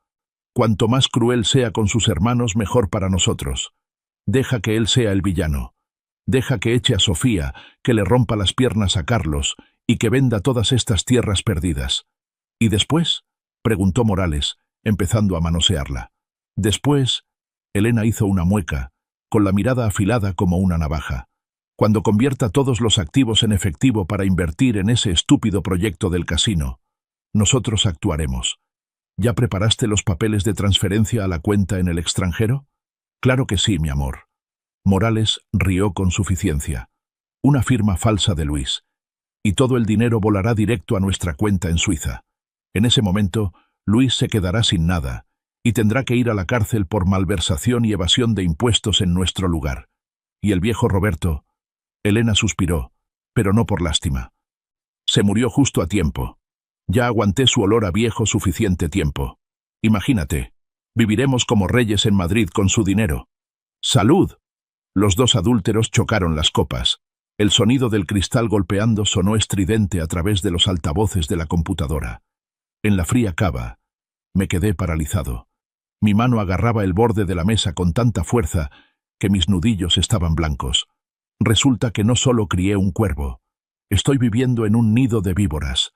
cuanto más cruel sea con sus hermanos, mejor para nosotros. Deja que él sea el villano. Deja que eche a Sofía, que le rompa las piernas a Carlos y que venda todas estas tierras perdidas». «¿Y después?», preguntó Morales, empezando a manosearla. «Después», Elena hizo una mueca, con la mirada afilada como una navaja. «Cuando convierta todos los activos en efectivo para invertir en ese estúpido proyecto del casino, nosotros actuaremos. ¿Ya preparaste los papeles de transferencia a la cuenta en el extranjero?» «Claro que sí, mi amor». Morales rió con suficiencia. «Una firma falsa de Luis. Y todo el dinero volará directo a nuestra cuenta en Suiza. En ese momento, Luis se quedará sin nada y tendrá que ir a la cárcel por malversación y evasión de impuestos en nuestro lugar. Y el viejo Roberto...» Elena suspiró, pero no por lástima. «Se murió justo a tiempo. Ya aguanté su olor a viejo suficiente tiempo. Imagínate, viviremos como reyes en Madrid con su dinero». «¡Salud!». Los dos adúlteros chocaron las copas. El sonido del cristal golpeando sonó estridente a través de los altavoces de la computadora. En la fría cava, me quedé paralizado. Mi mano agarraba el borde de la mesa con tanta fuerza que mis nudillos estaban blancos. Resulta que no solo crié un cuervo. Estoy viviendo en un nido de víboras.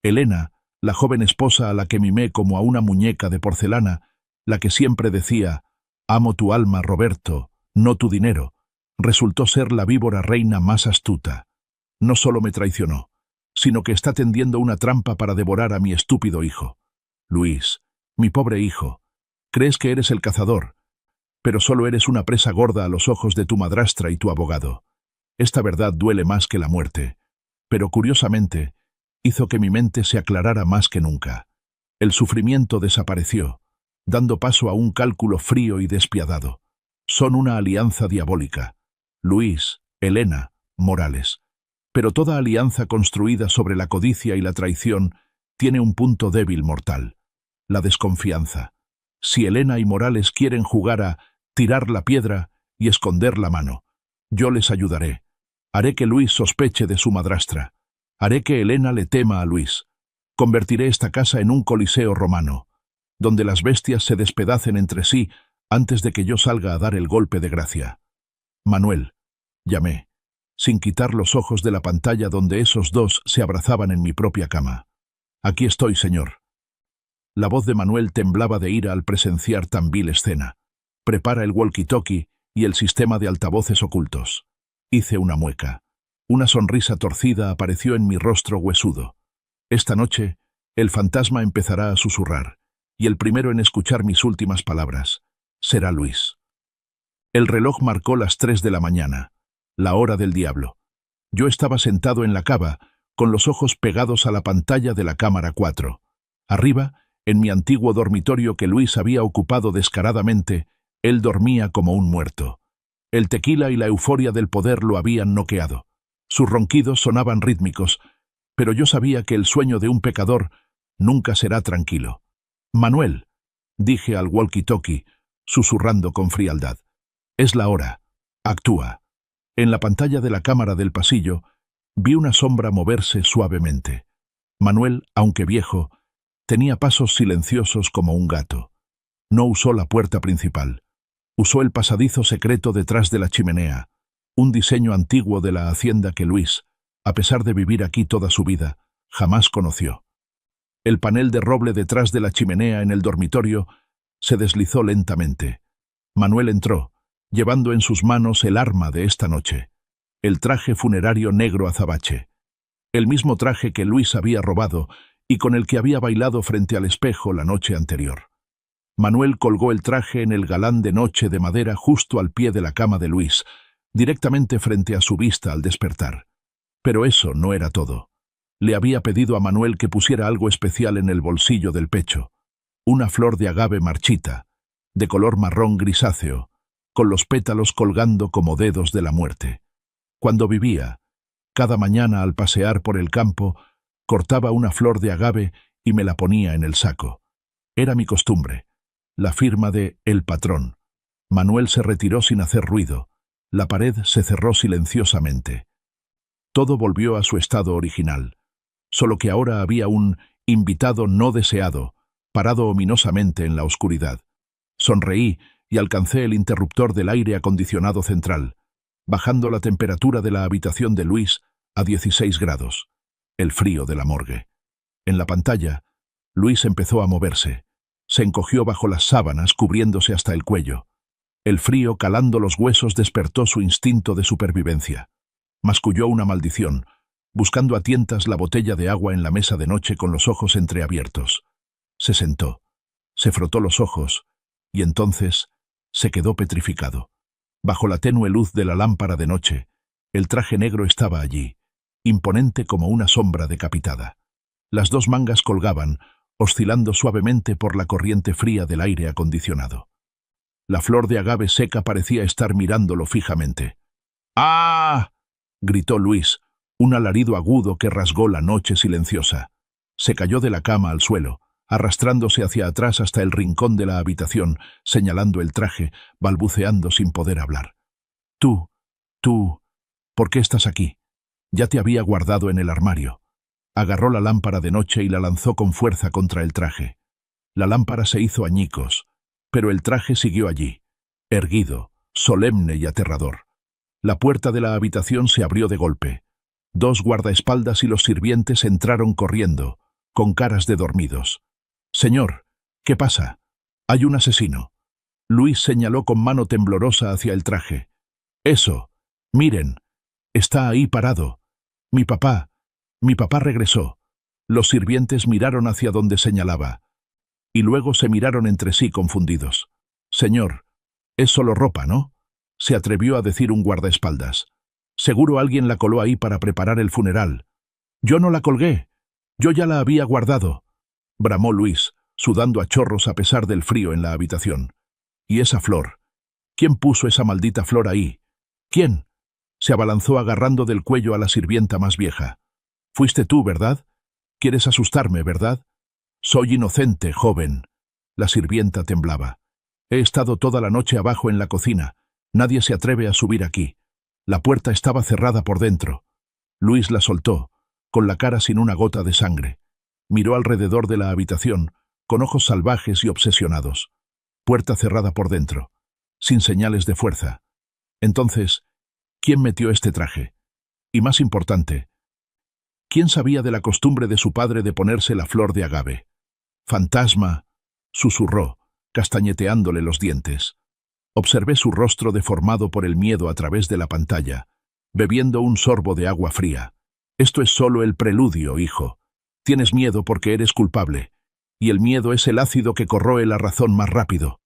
Elena, la joven esposa a la que mimé como a una muñeca de porcelana, la que siempre decía, «Amo tu alma, Roberto, no tu dinero», resultó ser la víbora reina más astuta. No solo me traicionó, sino que está tendiendo una trampa para devorar a mi estúpido hijo. Luis, mi pobre hijo, crees que eres el cazador, pero solo eres una presa gorda a los ojos de tu madrastra y tu abogado. Esta verdad duele más que la muerte. pero curiosamente hizo que mi mente se aclarara más que nunca. El sufrimiento desapareció, dando paso a un cálculo frío y despiadado. Son una alianza diabólica. Luis, Elena, Morales. Pero toda alianza construida sobre la codicia y la traición tiene un punto débil mortal: la desconfianza. Si Elena y Morales quieren jugar a tirar la piedra y esconder la mano, yo les ayudaré. Haré que Luis sospeche de su madrastra. Haré que Elena le tema a Luis. Convertiré esta casa en un coliseo romano, donde las bestias se despedacen entre sí antes de que yo salga a dar el golpe de gracia. Manuel, llamé, sin quitar los ojos de la pantalla donde esos dos se abrazaban en mi propia cama. Aquí estoy, señor. La voz de Manuel temblaba de ira al presenciar tan vil escena. Prepara el walkie-talkie y el sistema de altavoces ocultos. Hice una mueca. Una sonrisa torcida apareció en mi rostro huesudo. Esta noche, el fantasma empezará a susurrar, y el primero en escuchar mis últimas palabras será Luis. El reloj marcó las 3 de la mañana, la hora del diablo. Yo estaba sentado en la cava, con los ojos pegados a la pantalla de la cámara 4. Arriba, en mi antiguo dormitorio que Luis había ocupado descaradamente, él dormía como un muerto. El tequila y la euforia del poder lo habían noqueado. Sus ronquidos sonaban rítmicos, pero yo sabía que el sueño de un pecador nunca será tranquilo. Manuel, dije al walkie-talkie, susurrando con frialdad. Es la hora. Actúa. En la pantalla de la cámara del pasillo, vi una sombra moverse suavemente. Manuel, aunque viejo, tenía pasos silenciosos como un gato. No usó la puerta principal. Usó el pasadizo secreto detrás de la chimenea, un diseño antiguo de la hacienda que Luis, a pesar de vivir aquí toda su vida, jamás conoció. El panel de roble detrás de la chimenea en el dormitorio se deslizó lentamente. Manuel entró, llevando en sus manos el arma de esta noche, el traje funerario negro azabache, el mismo traje que Luis había robado y con el que había bailado frente al espejo la noche anterior. Manuel colgó el traje en el galán de noche de madera justo al pie de la cama de Luis, directamente frente a su vista al despertar. Pero eso no era todo. Le había pedido a Manuel que pusiera algo especial en el bolsillo del pecho, una flor de agave marchita, de color marrón grisáceo, con los pétalos colgando como dedos de la muerte. Cuando vivía, cada mañana al pasear por el campo, cortaba una flor de agave y me la ponía en el saco. Era mi costumbre, la firma de El Patrón. Manuel se retiró sin hacer ruido. La pared se cerró silenciosamente. Todo volvió a su estado original, solo que ahora había un invitado no deseado, parado ominosamente en la oscuridad. Sonreí y alcancé el interruptor del aire acondicionado central, bajando la temperatura de la habitación de Luis a 16 grados, el frío de la morgue. En la pantalla, Luis empezó a moverse. Se encogió bajo las sábanas, cubriéndose hasta el cuello. El frío, calando los huesos, despertó su instinto de supervivencia. Masculló una maldición, buscando a tientas la botella de agua en la mesa de noche con los ojos entreabiertos. Se sentó, se frotó los ojos, y entonces se quedó petrificado. Bajo la tenue luz de la lámpara de noche, el traje negro estaba allí, imponente como una sombra decapitada. Las dos mangas colgaban, oscilando suavemente por la corriente fría del aire acondicionado. La flor de agave seca parecía estar mirándolo fijamente. ¡Ah!, gritó Luis, un alarido agudo que rasgó la noche silenciosa. Se cayó de la cama al suelo, arrastrándose hacia atrás hasta el rincón de la habitación, señalando el traje, balbuceando sin poder hablar. Tú, ¿por qué estás aquí? Ya te había guardado en el armario. Agarró la lámpara de noche y la lanzó con fuerza contra el traje. La lámpara se hizo añicos, pero el traje siguió allí, erguido, solemne y aterrador. La puerta de la habitación se abrió de golpe. Dos guardaespaldas y los sirvientes entraron corriendo, con caras de dormidos. «Señor, ¿qué pasa? Hay un asesino». Luis señaló con mano temblorosa hacia el traje. «Eso, miren, está ahí parado. Mi papá regresó». Los sirvientes miraron hacia donde señalaba, y luego se miraron entre sí confundidos. «Señor, es solo ropa, ¿no?», se atrevió a decir un guardaespaldas. «Seguro alguien la coló ahí para preparar el funeral». Yo no la colgué. Yo ya la había guardado. Bramó Luis, sudando a chorros a pesar del frío en la habitación. ¿Y esa flor? ¿Quién puso esa maldita flor ahí? ¿Quién? Se abalanzó agarrando del cuello a la sirvienta más vieja. Fuiste tú, ¿verdad? ¿Quieres asustarme, verdad? Soy inocente, joven. La sirvienta temblaba. He estado toda la noche abajo en la cocina. Nadie se atreve a subir aquí. La puerta estaba cerrada por dentro. Luis la soltó, con la cara sin una gota de sangre. Miró alrededor de la habitación, con ojos salvajes y obsesionados. Puerta cerrada por dentro, sin señales de fuerza. Entonces, ¿quién metió este traje? Y más importante, ¿quién sabía de la costumbre de su padre de ponerse la flor de agave? Fantasma, susurró, castañeteándole los dientes. Observé su rostro deformado por el miedo a través de la pantalla, bebiendo un sorbo de agua fría. Esto es solo el preludio, hijo. Tienes miedo porque eres culpable, y el miedo es el ácido que corroe la razón más rápido.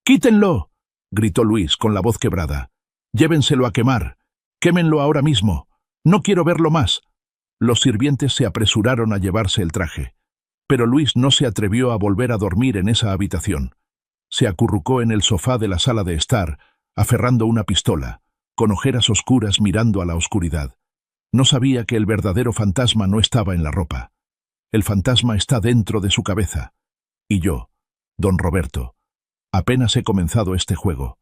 ¡Quítenlo!, gritó Luis con la voz quebrada. ¡Llévenselo a quemar! ¡Quémenlo ahora mismo! ¡No quiero verlo más! Los sirvientes se apresuraron a llevarse el traje, pero Luis no se atrevió a volver a dormir en esa habitación. Se acurrucó en el sofá de la sala de estar, aferrando una pistola, con ojeras oscuras mirando a la oscuridad. No sabía que el verdadero fantasma no estaba en la ropa. El fantasma está dentro de su cabeza. Y yo, don Roberto, apenas he comenzado este juego.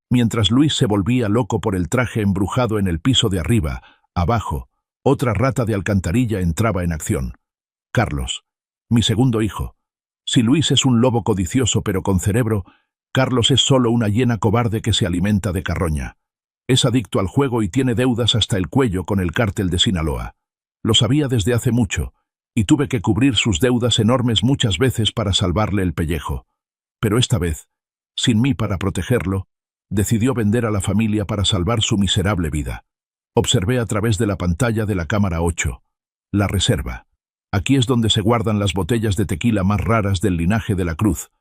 Mientras Luis se volvía loco por el traje embrujado en el piso de arriba, abajo, otra rata de alcantarilla entraba en acción. Carlos, mi segundo hijo. Si Luis es un lobo codicioso pero con cerebro, Carlos es solo una hiena cobarde que se alimenta de carroña. Es adicto al juego y tiene deudas hasta el cuello con el cártel de Sinaloa. Lo sabía desde hace mucho, y tuve que cubrir sus deudas enormes muchas veces para salvarle el pellejo. Pero esta vez, sin mí para protegerlo, decidió vender a la familia para salvar su miserable vida. Observé a través de la pantalla de la cámara 8. La reserva. Aquí es donde se guardan las botellas de tequila más raras del linaje de la Cruz.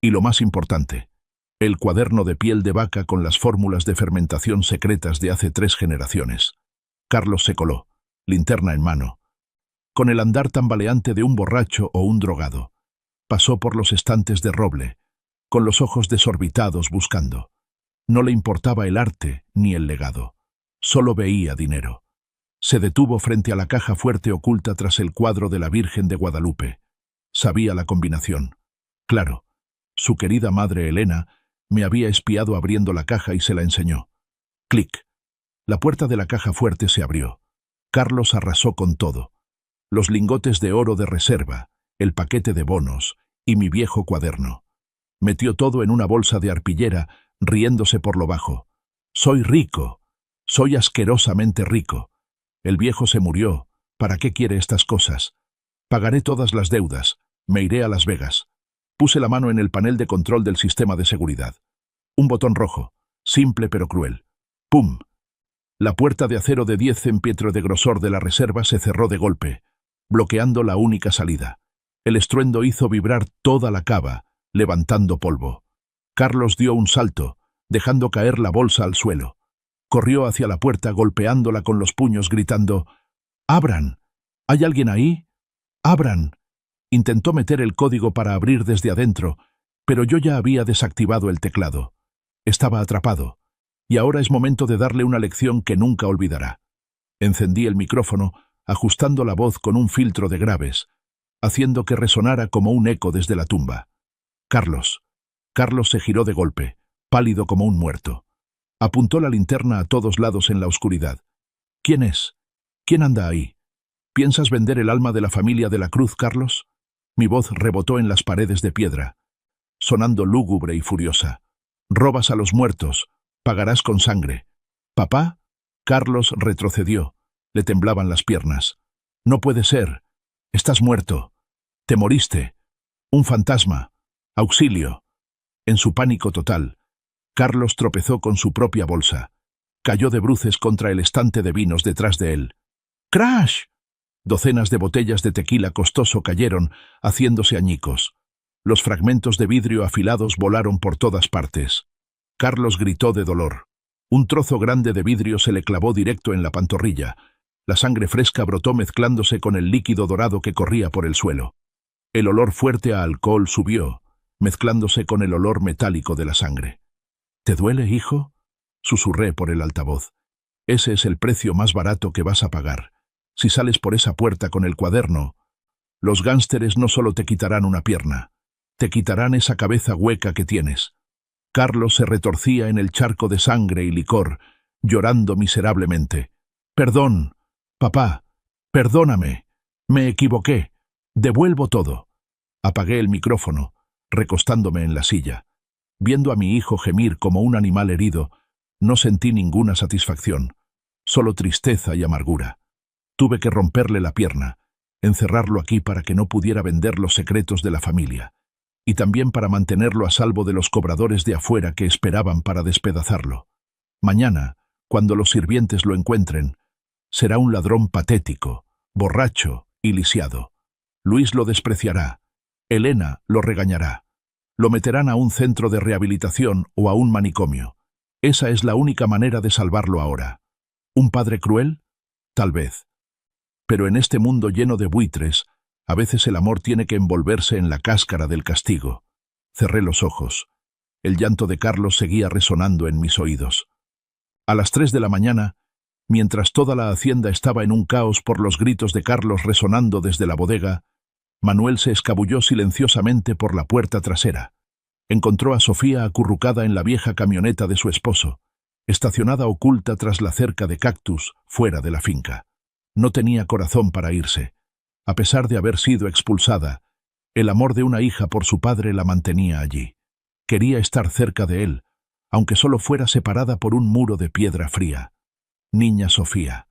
Y lo más importante, el cuaderno de piel de vaca con las fórmulas de fermentación secretas de hace 3 generaciones. Carlos se coló, linterna en mano, con el andar tambaleante de un borracho o un drogado. Pasó por los estantes de roble, con los ojos desorbitados buscando. No le importaba el arte ni el legado. Solo veía dinero. Se detuvo frente a la caja fuerte oculta tras el cuadro de la Virgen de Guadalupe. Sabía la combinación. Claro, su querida madre Elena me había espiado abriendo la caja y se la enseñó. Clic. La puerta de la caja fuerte se abrió. Carlos arrasó con todo. Los lingotes de oro de reserva, el paquete de bonos y mi viejo cuaderno. Metió todo en una bolsa de arpillera, riéndose por lo bajo. Soy rico. Soy asquerosamente rico. El viejo se murió. ¿Para qué quiere estas cosas? Pagaré todas las deudas. Me iré a Las Vegas. Puse la mano en el panel de control del sistema de seguridad. Un botón rojo, simple pero cruel. ¡Pum! La puerta de acero de 10 centímetros de grosor de la reserva se cerró de golpe, bloqueando la única salida. El estruendo hizo vibrar toda la cava, levantando polvo. Carlos dio un salto, dejando caer la bolsa al suelo. Corrió hacia la puerta golpeándola con los puños gritando: «¡Abran! ¿Hay alguien ahí? ¡Abran!». Intentó meter el código para abrir desde adentro, pero yo ya había desactivado el teclado. Estaba atrapado, y ahora es momento de darle una lección que nunca olvidará. Encendí el micrófono, ajustando la voz con un filtro de graves, haciendo que resonara como un eco desde la tumba. «Carlos». Carlos se giró de golpe, pálido como un muerto. Apuntó la linterna a todos lados en la oscuridad. «¿Quién es? ¿Quién anda ahí? ¿Piensas vender el alma de la familia de la Cruz, Carlos?». Mi voz rebotó en las paredes de piedra, sonando lúgubre y furiosa. «Robas a los muertos, pagarás con sangre». «¿Papá?». Carlos retrocedió. Le temblaban las piernas. «No puede ser. Estás muerto. Te moriste. Un fantasma. Auxilio». En su pánico total, Carlos tropezó con su propia bolsa. Cayó de bruces contra el estante de vinos detrás de él. ¡Crash! Docenas de botellas de tequila costoso cayeron, haciéndose añicos. Los fragmentos de vidrio afilados volaron por todas partes. Carlos gritó de dolor. Un trozo grande de vidrio se le clavó directo en la pantorrilla, La sangre fresca brotó mezclándose con el líquido dorado que corría por el suelo. El olor fuerte a alcohol subió, mezclándose con el olor metálico de la sangre. ¿Te duele, hijo?, susurré por el altavoz. Ese es el precio más barato que vas a pagar. Si sales por esa puerta con el cuaderno, los gánsteres no solo te quitarán una pierna, te quitarán esa cabeza hueca que tienes. Carlos se retorcía en el charco de sangre y licor, llorando miserablemente. Perdón, papá, perdóname, me equivoqué, devuelvo todo. Apagué el micrófono, recostándome en la silla. Viendo a mi hijo gemir como un animal herido, no sentí ninguna satisfacción, solo tristeza y amargura. Tuve que romperle la pierna, encerrarlo aquí para que no pudiera vender los secretos de la familia, y también para mantenerlo a salvo de los cobradores de afuera que esperaban para despedazarlo. Mañana, cuando los sirvientes lo encuentren, será un ladrón patético, borracho y lisiado. Luis lo despreciará, Elena lo regañará, lo meterán a un centro de rehabilitación o a un manicomio. Esa es la única manera de salvarlo ahora. ¿Un padre cruel? Tal vez. Pero en este mundo lleno de buitres, a veces el amor tiene que envolverse en la cáscara del castigo. Cerré los ojos. El llanto de Carlos seguía resonando en mis oídos. A las 3 de la mañana, mientras toda la hacienda estaba en un caos por los gritos de Carlos resonando desde la bodega, Manuel se escabulló silenciosamente por la puerta trasera. Encontró a Sofía acurrucada en la vieja camioneta de su esposo, estacionada oculta tras la cerca de cactus, fuera de la finca. No tenía corazón para irse. A pesar de haber sido expulsada, el amor de una hija por su padre la mantenía allí. Quería estar cerca de él, aunque solo fuera separada por un muro de piedra fría. Niña Sofía.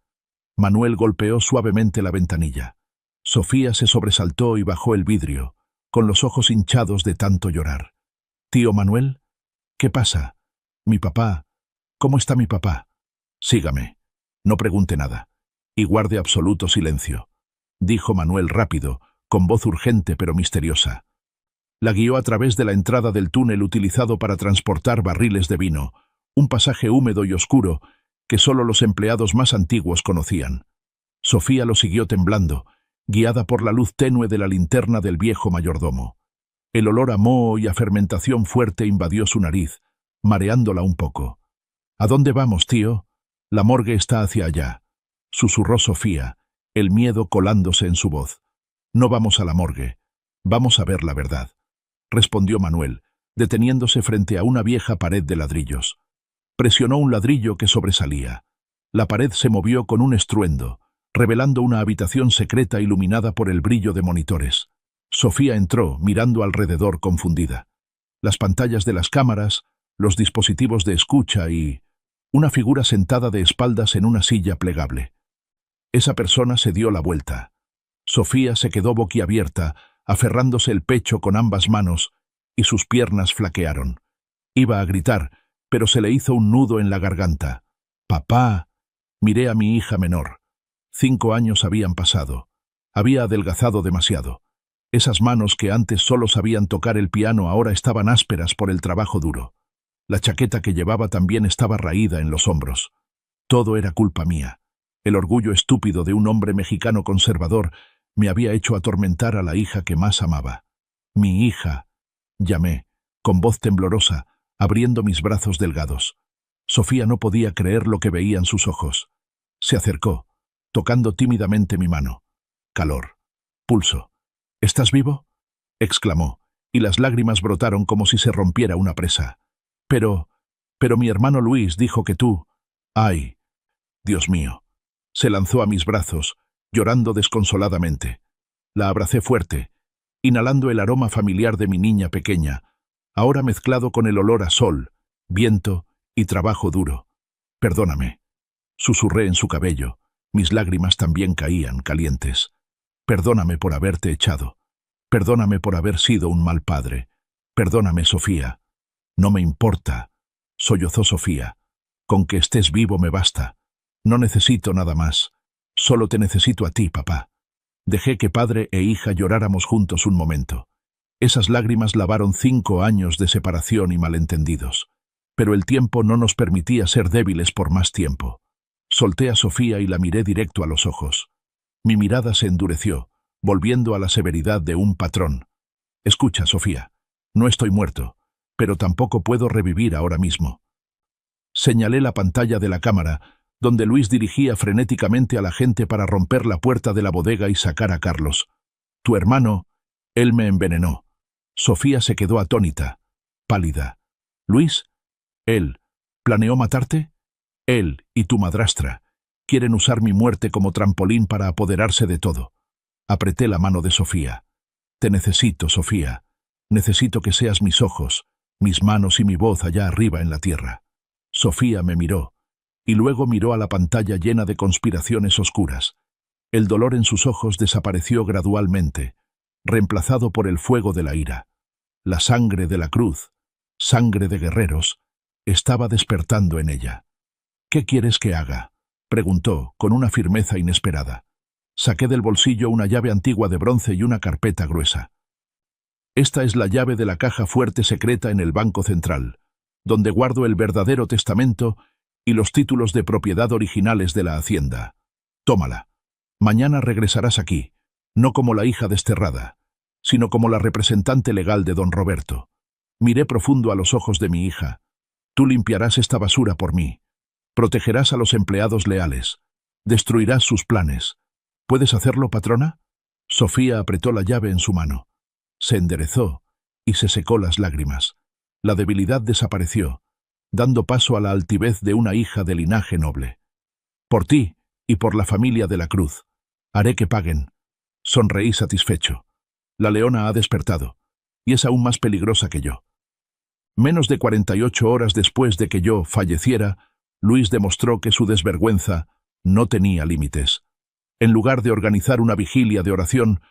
Manuel golpeó suavemente la ventanilla. Sofía se sobresaltó y bajó el vidrio, con los ojos hinchados de tanto llorar. «Tío Manuel, ¿qué pasa? Mi papá. ¿Cómo está mi papá?» «Sígame. No pregunte nada. Y guarde absoluto silencio», dijo Manuel rápido, con voz urgente pero misteriosa. La guió a través de la entrada del túnel utilizado para transportar barriles de vino, un pasaje húmedo y oscuro que solo los empleados más antiguos conocían. Sofía lo siguió temblando, guiada por la luz tenue de la linterna del viejo mayordomo. El olor a moho y a fermentación fuerte invadió su nariz, mareándola un poco. «¿A dónde vamos, tío? La morgue está hacia allá», susurró Sofía, el miedo colándose en su voz. «No vamos a la morgue, vamos a ver la verdad», respondió Manuel, deteniéndose frente a una vieja pared de ladrillos. Presionó un ladrillo que sobresalía. La pared se movió con un estruendo, revelando una habitación secreta iluminada por el brillo de monitores. Sofía entró, mirando alrededor confundida. Las pantallas de las cámaras, los dispositivos de escucha y una figura sentada de espaldas en una silla plegable. Esa persona se dio la vuelta. Sofía se quedó boquiabierta, aferrándose el pecho con ambas manos, y sus piernas flaquearon. Iba a gritar, pero se le hizo un nudo en la garganta. «Papá». Miré a mi hija menor. 5 años habían pasado. Había adelgazado demasiado. Esas manos que antes solo sabían tocar el piano ahora estaban ásperas por el trabajo duro. La chaqueta que llevaba también estaba raída en los hombros. Todo era culpa mía. El orgullo estúpido de un hombre mexicano conservador me había hecho atormentar a la hija que más amaba. «Mi hija», llamé, con voz temblorosa, abriendo mis brazos delgados. Sofía no podía creer lo que veía en sus ojos. Se acercó, tocando tímidamente mi mano. Calor. Pulso. «¿Estás vivo?», exclamó, y las lágrimas brotaron como si se rompiera una presa. Pero mi hermano Luis dijo que tú... ¡Ay! Dios mío». Se lanzó a mis brazos, llorando desconsoladamente. La abracé fuerte, inhalando el aroma familiar de mi niña pequeña, ahora mezclado con el olor a sol, viento y trabajo duro. «Perdóname», susurré en su cabello. Mis lágrimas también caían, calientes. «Perdóname por haberte echado. Perdóname por haber sido un mal padre. Perdóname, Sofía». «No me importa», sollozó Sofía. «Con que estés vivo me basta. No necesito nada más. Solo te necesito a ti, papá». Dejé que padre e hija lloráramos juntos un momento. Esas lágrimas lavaron 5 años de separación y malentendidos. Pero el tiempo no nos permitía ser débiles por más tiempo. Solté a Sofía y la miré directo a los ojos. Mi mirada se endureció, volviendo a la severidad de un patrón. Escucha, Sofía, no estoy muerto, pero tampoco puedo revivir ahora mismo. Señalé la pantalla de la cámara, donde Luis dirigía frenéticamente a la gente para romper la puerta de la bodega y sacar a Carlos. Tu hermano, él me envenenó. Sofía se quedó atónita, pálida. Luis, él, ¿planeó matarte? Él y tu madrastra quieren usar mi muerte como trampolín para apoderarse de todo. Apreté la mano de Sofía. Te necesito, Sofía. Necesito que seas mis ojos, mis manos y mi voz allá arriba en la tierra. Sofía me miró, y luego miró a la pantalla llena de conspiraciones oscuras. El dolor en sus ojos desapareció gradualmente, reemplazado por el fuego de la ira. La sangre de la cruz, sangre de guerreros, estaba despertando en ella. ¿Qué quieres que haga?, preguntó, con una firmeza inesperada. Saqué del bolsillo una llave antigua de bronce y una carpeta gruesa. Esta es la llave de la caja fuerte secreta en el Banco Central, donde guardo el verdadero testamento y los títulos de propiedad originales de la hacienda. Tómala. Mañana regresarás aquí, no como la hija desterrada, sino como la representante legal de don Roberto. Miré profundo a los ojos de mi hija. Tú limpiarás esta basura por mí. Protegerás a los empleados leales. Destruirás sus planes. ¿Puedes hacerlo, patrona? Sofía apretó la llave en su mano. Se enderezó y se secó las lágrimas. La debilidad desapareció, dando paso a la altivez de una hija de linaje noble. Por ti y por la familia de la Cruz, haré que paguen. Sonreí satisfecho. La leona ha despertado, y es aún más peligrosa que yo. Menos de 48 horas después de que yo falleciera, Luis demostró que su desvergüenza no tenía límites. En lugar de organizar una vigilia de oración,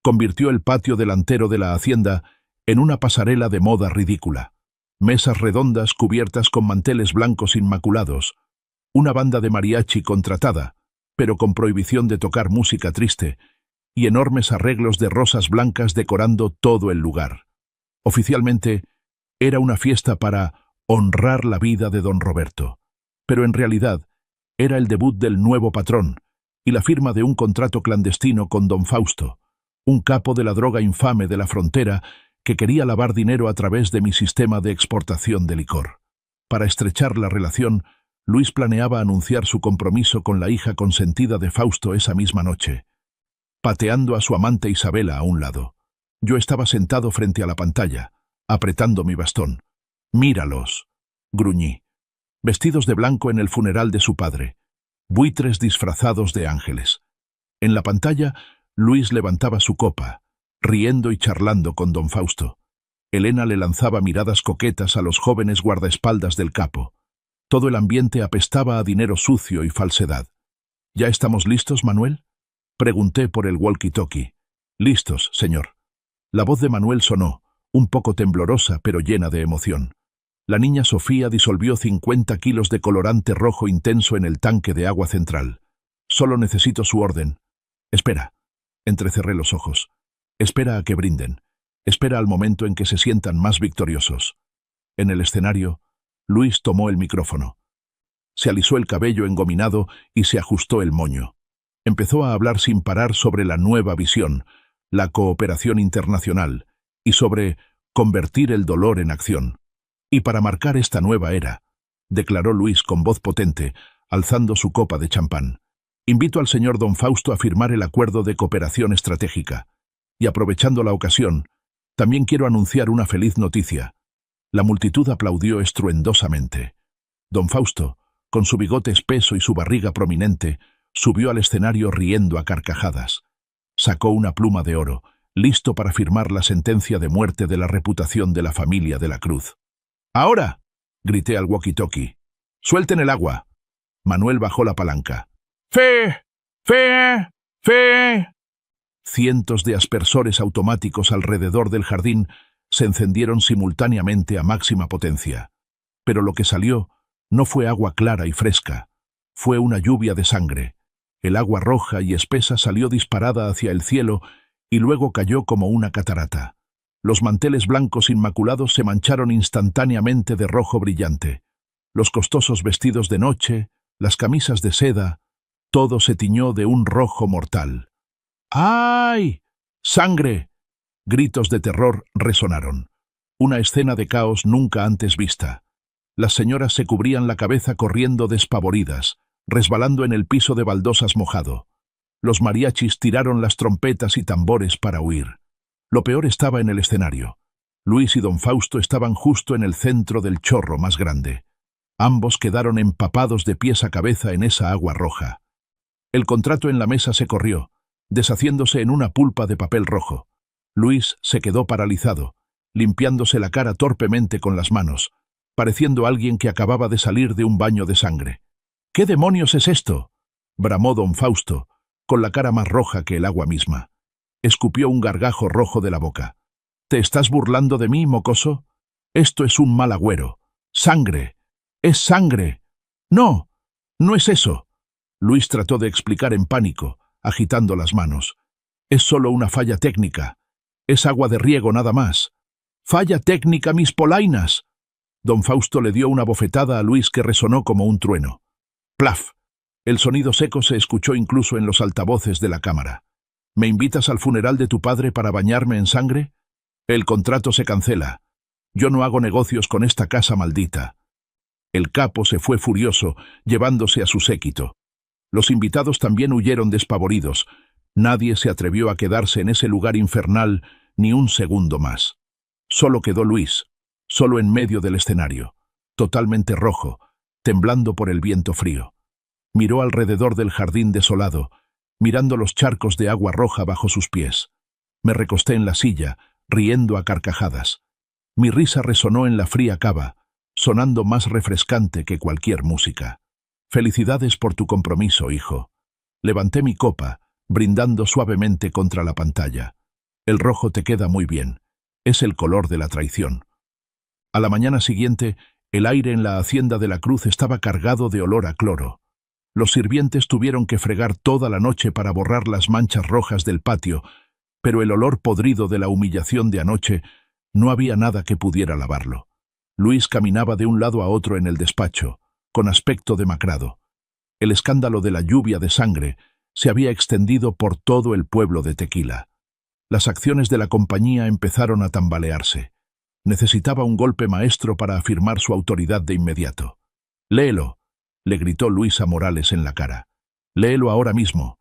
convirtió el patio delantero de la hacienda en una pasarela de moda ridícula. Mesas redondas cubiertas con manteles blancos inmaculados, una banda de mariachi contratada, pero con prohibición de tocar música triste, y enormes arreglos de rosas blancas decorando todo el lugar. Oficialmente, era una fiesta para honrar la vida de don Roberto, pero en realidad era el debut del nuevo patrón y la firma de un contrato clandestino con don Fausto, un capo de la droga infame de la frontera que quería lavar dinero a través de mi sistema de exportación de licor. Para estrechar la relación, Luis planeaba anunciar su compromiso con la hija consentida de Fausto esa misma noche, pateando a su amante Isabela a un lado. Yo estaba sentado frente a la pantalla, apretando mi bastón. «Míralos», gruñí. Vestidos de blanco en el funeral de su padre, buitres disfrazados de ángeles. En la pantalla, Luis levantaba su copa, riendo y charlando con don Fausto. Elena le lanzaba miradas coquetas a los jóvenes guardaespaldas del capo. Todo el ambiente apestaba a dinero sucio y falsedad. «¿Ya estamos listos, Manuel?», pregunté por el walkie-talkie. «Listos, señor». La voz de Manuel sonó, un poco temblorosa pero llena de emoción. La niña Sofía disolvió 50 kilos de colorante rojo intenso en el tanque de agua central. «Solo necesito su orden». «Espera». Entrecerré los ojos. «Espera a que brinden. Espera al momento en que se sientan más victoriosos». En el escenario, Luis tomó el micrófono. Se alisó el cabello engominado y se ajustó el moño. Empezó a hablar sin parar sobre la nueva visión, la cooperación internacional, y sobre convertir el dolor en acción. «Y para marcar esta nueva era», declaró Luis con voz potente, alzando su copa de champán, «invito al señor don Fausto a firmar el acuerdo de cooperación estratégica. Y aprovechando la ocasión, también quiero anunciar una feliz noticia». La multitud aplaudió estruendosamente. Don Fausto, con su bigote espeso y su barriga prominente, subió al escenario riendo a carcajadas. Sacó una pluma de oro, listo para firmar la sentencia de muerte de la reputación de la familia de la Cruz. «¡Ahora!», grité al walkie-talkie. «¡Suelten el agua!». Manuel bajó la palanca. «¡Fe! ¡Fe! ¡Fe!». Cientos de aspersores automáticos alrededor del jardín se encendieron simultáneamente a máxima potencia. Pero lo que salió no fue agua clara y fresca, fue una lluvia de sangre. El agua roja y espesa salió disparada hacia el cielo y luego cayó como una catarata. Los manteles blancos inmaculados se mancharon instantáneamente de rojo brillante. Los costosos vestidos de noche, las camisas de seda, todo se tiñó de un rojo mortal. ¡Ay! ¡Sangre! Gritos de terror resonaron. Una escena de caos nunca antes vista. Las señoras se cubrían la cabeza corriendo despavoridas, resbalando en el piso de baldosas mojado. Los mariachis tiraron las trompetas y tambores para huir. Lo peor estaba en el escenario. Luis y don Fausto estaban justo en el centro del chorro más grande. Ambos quedaron empapados de pies a cabeza en esa agua roja. El contrato en la mesa se corrió, deshaciéndose en una pulpa de papel rojo. Luis se quedó paralizado, limpiándose la cara torpemente con las manos, pareciendo alguien que acababa de salir de un baño de sangre. —¿Qué demonios es esto? —bramó don Fausto, con la cara más roja que el agua misma. Escupió un gargajo rojo de la boca. —¿Te estás burlando de mí, mocoso? Esto es un mal agüero. ¡Sangre! ¡Es sangre! —No, no es eso. Luis trató de explicar en pánico, agitando las manos. —Es solo una falla técnica. Es agua de riego nada más. —¡Falla técnica, mis polainas! Don Fausto le dio una bofetada a Luis que resonó como un trueno. ¡Plaf! El sonido seco se escuchó incluso en los altavoces de la cámara. —¿Me invitas al funeral de tu padre para bañarme en sangre? El contrato se cancela. Yo no hago negocios con esta casa maldita. El capo se fue furioso, llevándose a su séquito. Los invitados también huyeron despavoridos. Nadie se atrevió a quedarse en ese lugar infernal ni un segundo más. Solo quedó Luis, solo en medio del escenario, totalmente rojo, temblando por el viento frío. Miró alrededor del jardín desolado, mirando los charcos de agua roja bajo sus pies. Me recosté en la silla, riendo a carcajadas. Mi risa resonó en la fría cava, sonando más refrescante que cualquier música. Felicidades por tu compromiso, hijo. Levanté mi copa, brindando suavemente contra la pantalla. El rojo te queda muy bien. Es el color de la traición. A la mañana siguiente, el aire en la hacienda de la Cruz estaba cargado de olor a cloro. Los sirvientes tuvieron que fregar toda la noche para borrar las manchas rojas del patio, pero el olor podrido de la humillación de anoche no había nada que pudiera lavarlo. Luis caminaba de un lado a otro en el despacho, con aspecto demacrado. El escándalo de la lluvia de sangre se había extendido por todo el pueblo de Tequila. Las acciones de la compañía empezaron a tambalearse. Necesitaba un golpe maestro para afirmar su autoridad de inmediato. —Léelo —le gritó Luis a Morales en la cara—. Léelo ahora mismo.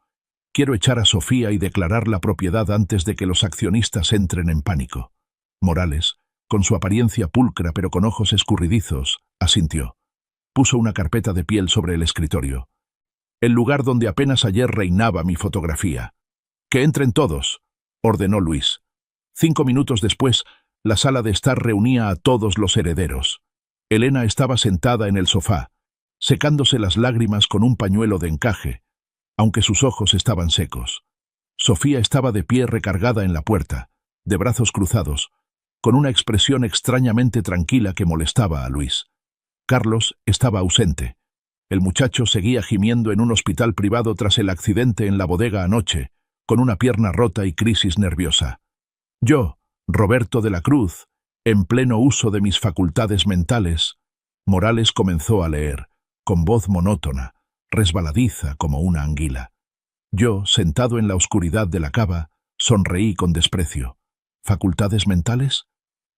Quiero echar a Sofía y declarar la propiedad antes de que los accionistas entren en pánico. Morales, con su apariencia pulcra pero con ojos escurridizos, asintió. Puso una carpeta de piel sobre el escritorio. El lugar donde apenas ayer reinaba mi fotografía. —¡Que entren todos! —ordenó Luis. 5 minutos después, la sala de estar reunía a todos los herederos. Elena estaba sentada en el sofá, secándose las lágrimas con un pañuelo de encaje, aunque sus ojos estaban secos. Sofía estaba de pie recargada en la puerta, de brazos cruzados, con una expresión extrañamente tranquila que molestaba a Luis. Carlos estaba ausente. El muchacho seguía gimiendo en un hospital privado tras el accidente en la bodega anoche, con una pierna rota y crisis nerviosa. Yo, Roberto de la Cruz, en pleno uso de mis facultades mentales, Morales comenzó a leer, con voz monótona, resbaladiza como una anguila. Yo, sentado en la oscuridad de la cava, sonreí con desprecio. ¿Facultades mentales?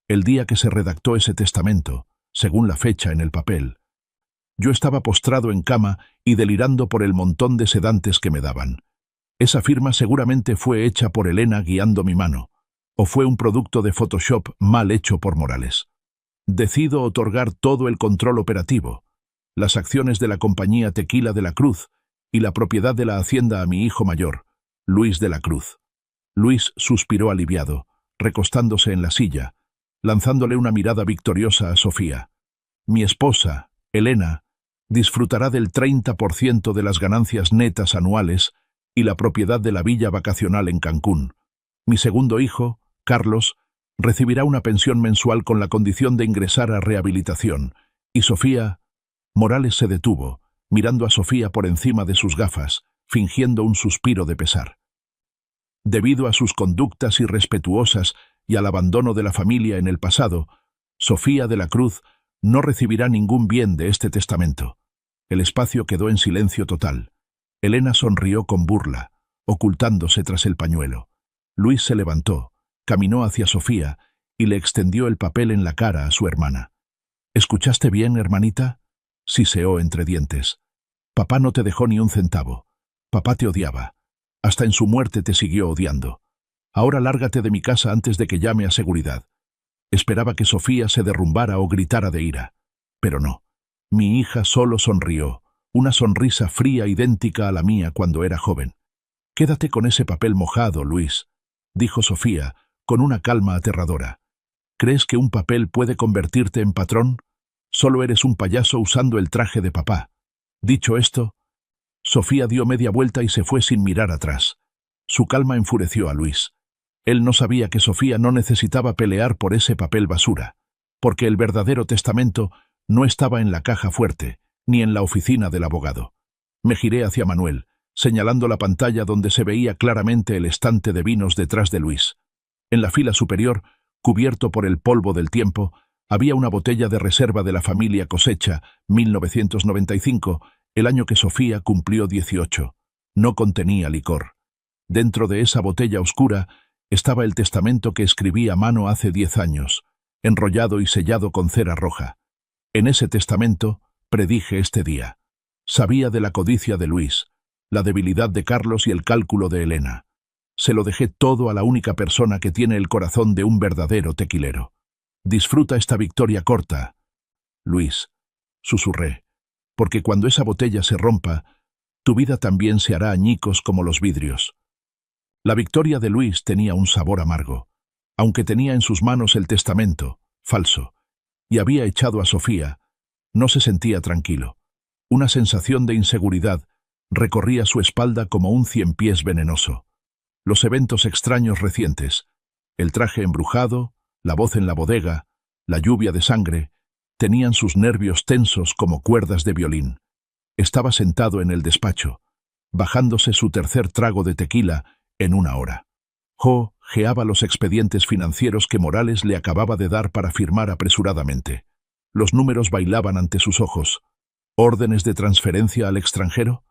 El día que se redactó ese testamento, según la fecha en el papel, yo estaba postrado en cama y delirando por el montón de sedantes que me daban. Esa firma seguramente fue hecha por Elena guiando mi mano, o fue un producto de Photoshop mal hecho por Morales. Decido otorgar todo el control operativo, las acciones de la compañía Tequila de la Cruz y la propiedad de la hacienda a mi hijo mayor, Luis de la Cruz. Luis suspiró aliviado, recostándose en la silla, lanzándole una mirada victoriosa a Sofía. Mi esposa, Elena, disfrutará del 30% de las ganancias netas anuales y la propiedad de la villa vacacional en Cancún. Mi segundo hijo, Carlos, recibirá una pensión mensual con la condición de ingresar a rehabilitación. Y Sofía... Morales se detuvo, mirando a Sofía por encima de sus gafas, fingiendo un suspiro de pesar. Debido a sus conductas irrespetuosas y al abandono de la familia en el pasado, Sofía de la Cruz no recibirá ningún bien de este testamento. El espacio quedó en silencio total. Elena sonrió con burla, ocultándose tras el pañuelo. Luis se levantó, caminó hacia Sofía y le extendió el papel en la cara a su hermana. —¿Escuchaste bien, hermanita? —siseó entre dientes. Papá no te dejó ni un centavo. Papá te odiaba. Hasta en su muerte te siguió odiando. Ahora lárgate de mi casa antes de que llame a seguridad. Esperaba que Sofía se derrumbara o gritara de ira. Pero no. Mi hija solo sonrió, una sonrisa fría idéntica a la mía cuando era joven. —Quédate con ese papel mojado, Luis —dijo Sofía, con una calma aterradora. ¿Crees que un papel puede convertirte en patrón? Solo eres un payaso usando el traje de papá. Dicho esto, Sofía dio media vuelta y se fue sin mirar atrás. Su calma enfureció a Luis. Él no sabía que Sofía no necesitaba pelear por ese papel basura, porque el verdadero testamento no estaba en la caja fuerte, ni en la oficina del abogado. Me giré hacia Manuel, señalando la pantalla donde se veía claramente el estante de vinos detrás de Luis. En la fila superior, cubierto por el polvo del tiempo, había una botella de reserva de la familia Cosecha, 1995, el año que Sofía cumplió 18. No contenía licor. Dentro de esa botella oscura estaba el testamento que escribí a mano hace 10 años, enrollado y sellado con cera roja. En ese testamento predije este día. Sabía de la codicia de Luis, la debilidad de Carlos y el cálculo de Elena. Se lo dejé todo a la única persona que tiene el corazón de un verdadero tequilero. Disfruta esta victoria corta, Luis, susurré, porque cuando esa botella se rompa, tu vida también se hará añicos como los vidrios. La victoria de Luis tenía un sabor amargo, aunque tenía en sus manos el testamento, falso, y había echado a Sofía, no se sentía tranquilo. Una sensación de inseguridad recorría su espalda como un ciempiés venenoso. Los eventos extraños recientes, el traje embrujado, la voz en la bodega, la lluvia de sangre, tenían sus nervios tensos como cuerdas de violín. Estaba sentado en el despacho, bajándose su tercer trago de tequila en una hora. Hojeaba los expedientes financieros que Morales le acababa de dar para firmar apresuradamente. Los números bailaban ante sus ojos. ¿Órdenes de transferencia al extranjero?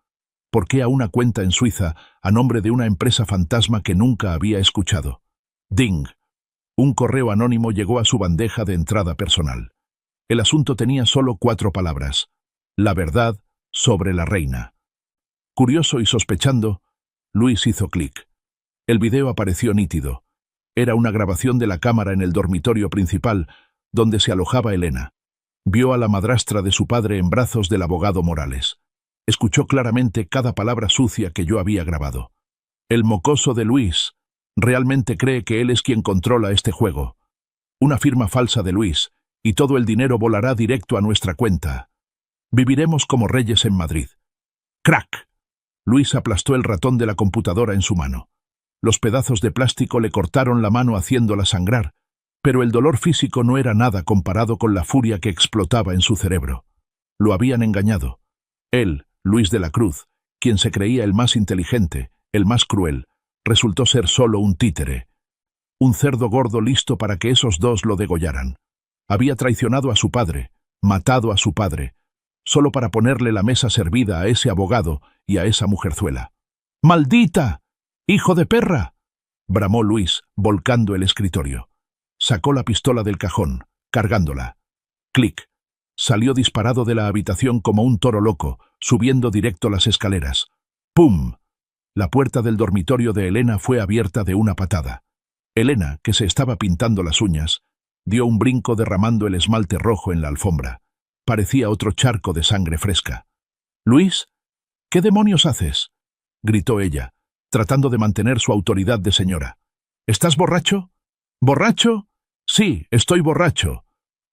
¿Por qué a una cuenta en Suiza a nombre de una empresa fantasma que nunca había escuchado? Ding. Un correo anónimo llegó a su bandeja de entrada personal. El asunto tenía solo 4 palabras. La verdad sobre la reina. Curioso y sospechando, Luis hizo clic. El video apareció nítido. Era una grabación de la cámara en el dormitorio principal, donde se alojaba Elena. Vio a la madrastra de su padre en brazos del abogado Morales. Escuchó claramente cada palabra sucia que yo había grabado. El mocoso de Luis realmente cree que él es quien controla este juego. Una firma falsa de Luis, y todo el dinero volará directo a nuestra cuenta. Viviremos como reyes en Madrid. ¡Crack! Luis aplastó el ratón de la computadora en su mano. Los pedazos de plástico le cortaron la mano haciéndola sangrar, pero el dolor físico no era nada comparado con la furia que explotaba en su cerebro. Lo habían engañado. Él, Luis de la Cruz, quien se creía el más inteligente, el más cruel, resultó ser solo un títere. Un cerdo gordo listo para que esos dos lo degollaran. Había traicionado a su padre, matado a su padre, solo para ponerle la mesa servida a ese abogado y a esa mujerzuela. ¡Maldita! ¡Hijo de perra!, bramó Luis, volcando el escritorio. Sacó la pistola del cajón, cargándola. Clic. Salió disparado de la habitación como un toro loco, subiendo directo las escaleras. ¡Pum! La puerta del dormitorio de Elena fue abierta de una patada. Elena, que se estaba pintando las uñas, dio un brinco derramando el esmalte rojo en la alfombra. Parecía otro charco de sangre fresca. «Luis, ¿qué demonios haces?», gritó ella, tratando de mantener su autoridad de señora. «¿Estás borracho? ¿Borracho? Sí, estoy borracho.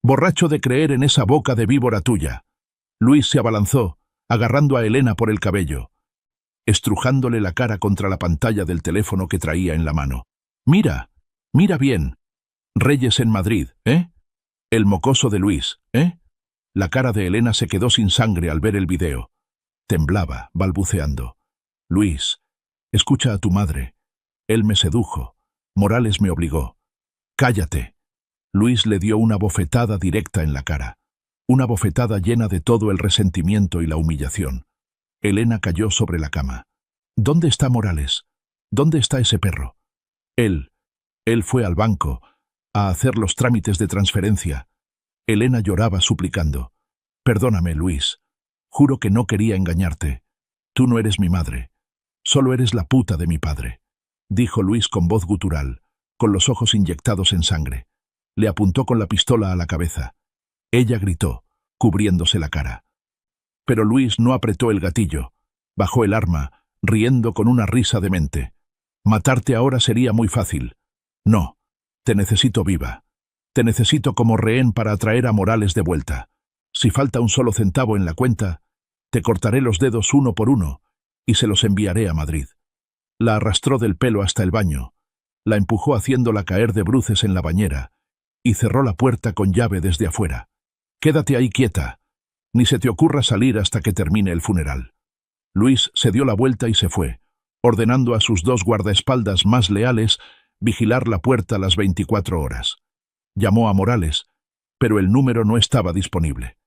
Borracho de creer en esa boca de víbora tuya». Luis se abalanzó, agarrando a Elena por el cabello, estrujándole la cara contra la pantalla del teléfono que traía en la mano. «Mira, mira bien. Reyes en Madrid, ¿eh? El mocoso de Luis, ¿eh?». La cara de Elena se quedó sin sangre al ver el video. Temblaba, balbuceando. «Luis, escucha a tu madre. Él me sedujo. Morales me obligó». «Cállate». Luis le dio una bofetada directa en la cara. Una bofetada llena de todo el resentimiento y la humillación. Elena cayó sobre la cama. ¿Dónde está Morales? ¿Dónde está ese perro? Él fue al banco a hacer los trámites de transferencia. Elena lloraba suplicando. Perdóname, Luis. Juro que no quería engañarte. Tú no eres mi madre. Solo eres la puta de mi padre, dijo Luis con voz gutural, con los ojos inyectados en sangre. Le apuntó con la pistola a la cabeza. Ella gritó, cubriéndose la cara. Pero Luis no apretó el gatillo. Bajó el arma, riendo con una risa demente. Matarte ahora sería muy fácil. No, te necesito viva. Te necesito como rehén para atraer a Morales de vuelta. Si falta un solo centavo en la cuenta, te cortaré los dedos uno por uno y se los enviaré a Madrid. La arrastró del pelo hasta el baño, la empujó haciéndola caer de bruces en la bañera y cerró la puerta con llave desde afuera. Quédate ahí quieta, ni se te ocurra salir hasta que termine el funeral. Luis se dio la vuelta y se fue, ordenando a sus dos guardaespaldas más leales vigilar la puerta las 24 horas. Llamó a Morales, pero el número no estaba disponible.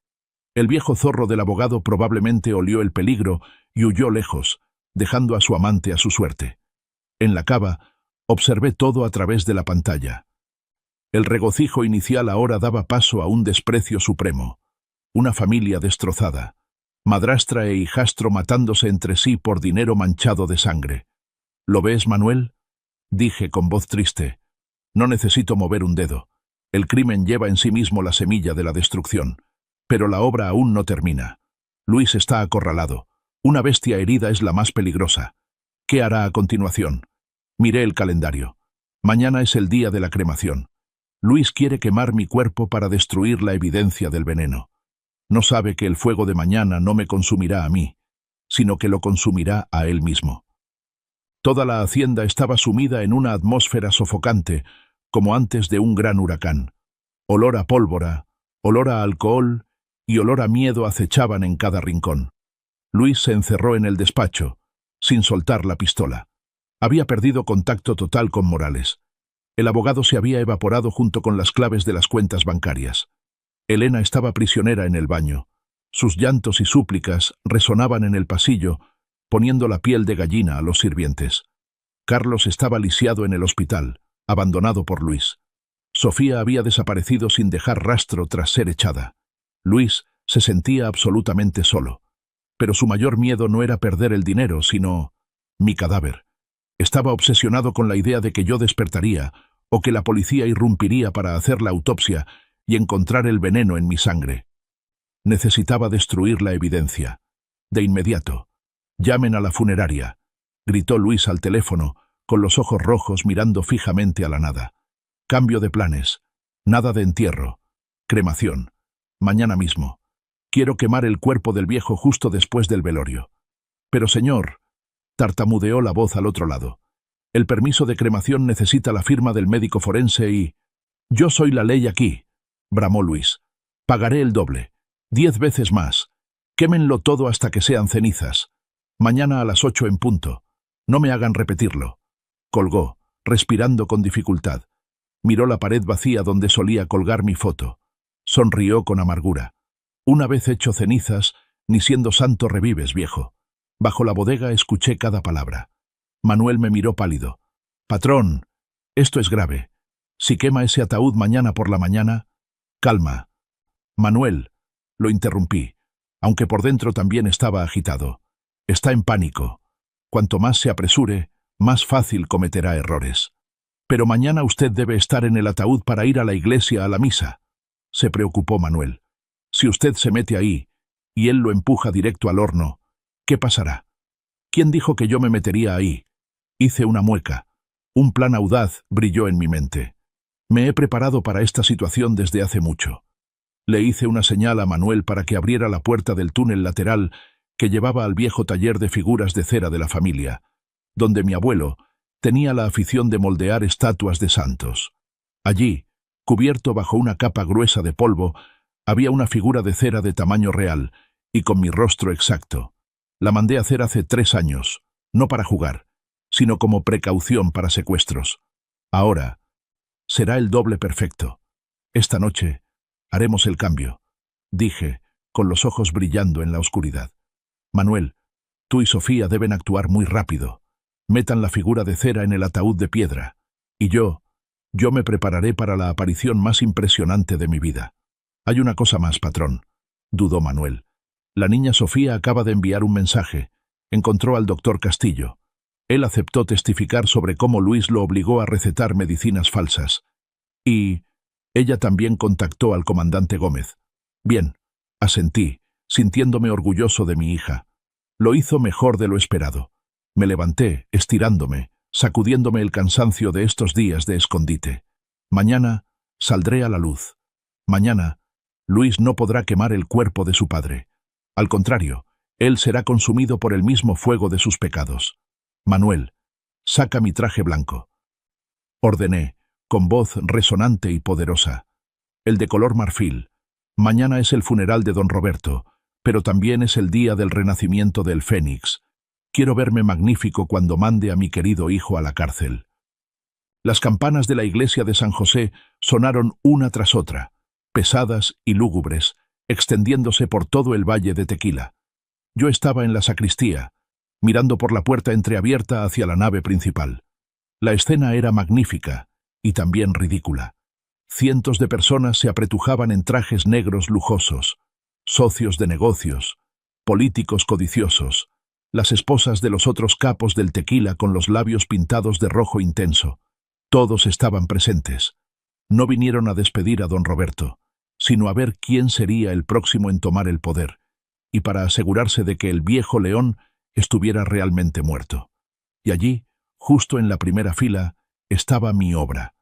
El viejo zorro del abogado probablemente olió el peligro y huyó lejos, dejando a su amante a su suerte. En la cava, observé todo a través de la pantalla. El regocijo inicial ahora daba paso a un desprecio supremo. Una familia destrozada, madrastra e hijastro matándose entre sí por dinero manchado de sangre. ¿Lo ves, Manuel?, dije con voz triste. No necesito mover un dedo. El crimen lleva en sí mismo la semilla de la destrucción. Pero la obra aún no termina. Luis está acorralado. Una bestia herida es la más peligrosa. ¿Qué hará a continuación? Miré el calendario. Mañana es el día de la cremación. Luis quiere quemar mi cuerpo para destruir la evidencia del veneno. No sabe que el fuego de mañana no me consumirá a mí, sino que lo consumirá a él mismo. Toda la hacienda estaba sumida en una atmósfera sofocante, como antes de un gran huracán. Olor a pólvora, olor a alcohol y olor a miedo acechaban en cada rincón. Luis se encerró en el despacho, sin soltar la pistola. Había perdido contacto total con Morales. El abogado se había evaporado junto con las claves de las cuentas bancarias. Elena estaba prisionera en el baño. Sus llantos y súplicas resonaban en el pasillo, poniendo la piel de gallina a los sirvientes. Carlos estaba lisiado en el hospital, abandonado por Luis. Sofía había desaparecido sin dejar rastro tras ser echada. Luis se sentía absolutamente solo. Pero su mayor miedo no era perder el dinero, sino mi cadáver. Estaba obsesionado con la idea de que yo despertaría, o que la policía irrumpiría para hacer la autopsia y encontrar el veneno en mi sangre. Necesitaba destruir la evidencia. De inmediato. «Llamen a la funeraria», gritó Luis al teléfono, con los ojos rojos mirando fijamente a la nada. «Cambio de planes. Nada de entierro. Cremación. Mañana mismo. Quiero quemar el cuerpo del viejo justo después del velorio». «Pero señor», tartamudeó la voz al otro lado, «el permiso de cremación necesita la firma del médico forense y...» «Yo soy la ley aquí», bramó Luis. «Pagaré el doble. 10 veces más. Quémenlo todo hasta que sean cenizas. Mañana a las 8 en punto. No me hagan repetirlo». Colgó, respirando con dificultad. Miró la pared vacía donde solía colgar mi foto. Sonrió con amargura. «Una vez hecho cenizas, ni siendo santo revives, viejo». Bajo la bodega escuché cada palabra. Manuel me miró pálido. «Patrón, esto es grave. Si quema ese ataúd mañana por la mañana...» «Calma». «Manuel», lo interrumpí, aunque por dentro también estaba agitado. «Está en pánico. Cuanto más se apresure, más fácil cometerá errores. Pero mañana usted debe estar en el ataúd para ir a la iglesia a la misa». Se preocupó Manuel. «Si usted se mete ahí, y él lo empuja directo al horno, ¿qué pasará? ¿Quién dijo que yo me metería ahí?» Hice una mueca. Un plan audaz brilló en mi mente. Me he preparado para esta situación desde hace mucho. Le hice una señal a Manuel para que abriera la puerta del túnel lateral que llevaba al viejo taller de figuras de cera de la familia, donde mi abuelo tenía la afición de moldear estatuas de santos. Allí, cubierto bajo una capa gruesa de polvo, había una figura de cera de tamaño real y con mi rostro exacto. La mandé hacer hace 3 años, no para jugar, sino como precaución para secuestros. Ahora, será el doble perfecto. Esta noche haremos el cambio. dije, con los ojos brillando en la oscuridad. Manuel, tú y Sofía deben actuar muy rápido. Metan la figura de cera en el ataúd de piedra. Y yo me prepararé para la aparición más impresionante de mi vida. Hay una cosa más, patrón, dudó Manuel. La niña Sofía acaba de enviar un mensaje. Encontró al doctor Castillo. Él aceptó testificar sobre cómo Luis lo obligó a recetar medicinas falsas. Y ella también contactó al comandante Gómez. Bien, asentí, sintiéndome orgulloso de mi hija. Lo hizo mejor de lo esperado. Me levanté, estirándome, sacudiéndome el cansancio de estos días de escondite. Mañana saldré a la luz. Mañana, Luis no podrá quemar el cuerpo de su padre. Al contrario, él será consumido por el mismo fuego de sus pecados. Manuel, saca mi traje blanco. Ordené, con voz resonante y poderosa. El de color marfil. Mañana es el funeral de don Roberto, pero también es el día del renacimiento del Fénix. Quiero verme magnífico cuando mande a mi querido hijo a la cárcel. Las campanas de la iglesia de San José sonaron una tras otra, pesadas y lúgubres, extendiéndose por todo el valle de Tequila. Yo estaba en la sacristía, mirando por la puerta entreabierta hacia la nave principal. La escena era magnífica y también ridícula. Cientos de personas se apretujaban en trajes negros lujosos, socios de negocios, políticos codiciosos, las esposas de los otros capos del Tequila con los labios pintados de rojo intenso. Todos estaban presentes. No vinieron a despedir a don Roberto, sino a ver quién sería el próximo en tomar el poder, y para asegurarse de que el viejo león estuviera realmente muerto. Y allí, justo en la primera fila, estaba mi obra.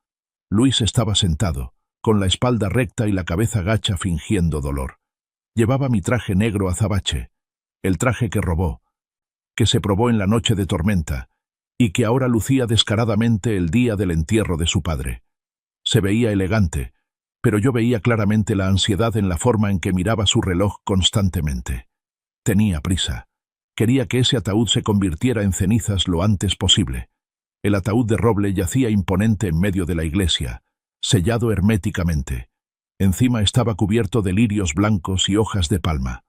Luis estaba sentado, con la espalda recta y la cabeza gacha fingiendo dolor. Llevaba mi traje negro azabache, el traje que robó, que se probó en la noche de tormenta, y que ahora lucía descaradamente el día del entierro de su padre. Se veía elegante, pero yo veía claramente la ansiedad en la forma en que miraba su reloj constantemente. Tenía prisa. Quería que ese ataúd se convirtiera en cenizas lo antes posible. El ataúd de roble yacía imponente en medio de la iglesia, sellado herméticamente. Encima estaba cubierto de lirios blancos y hojas de palma.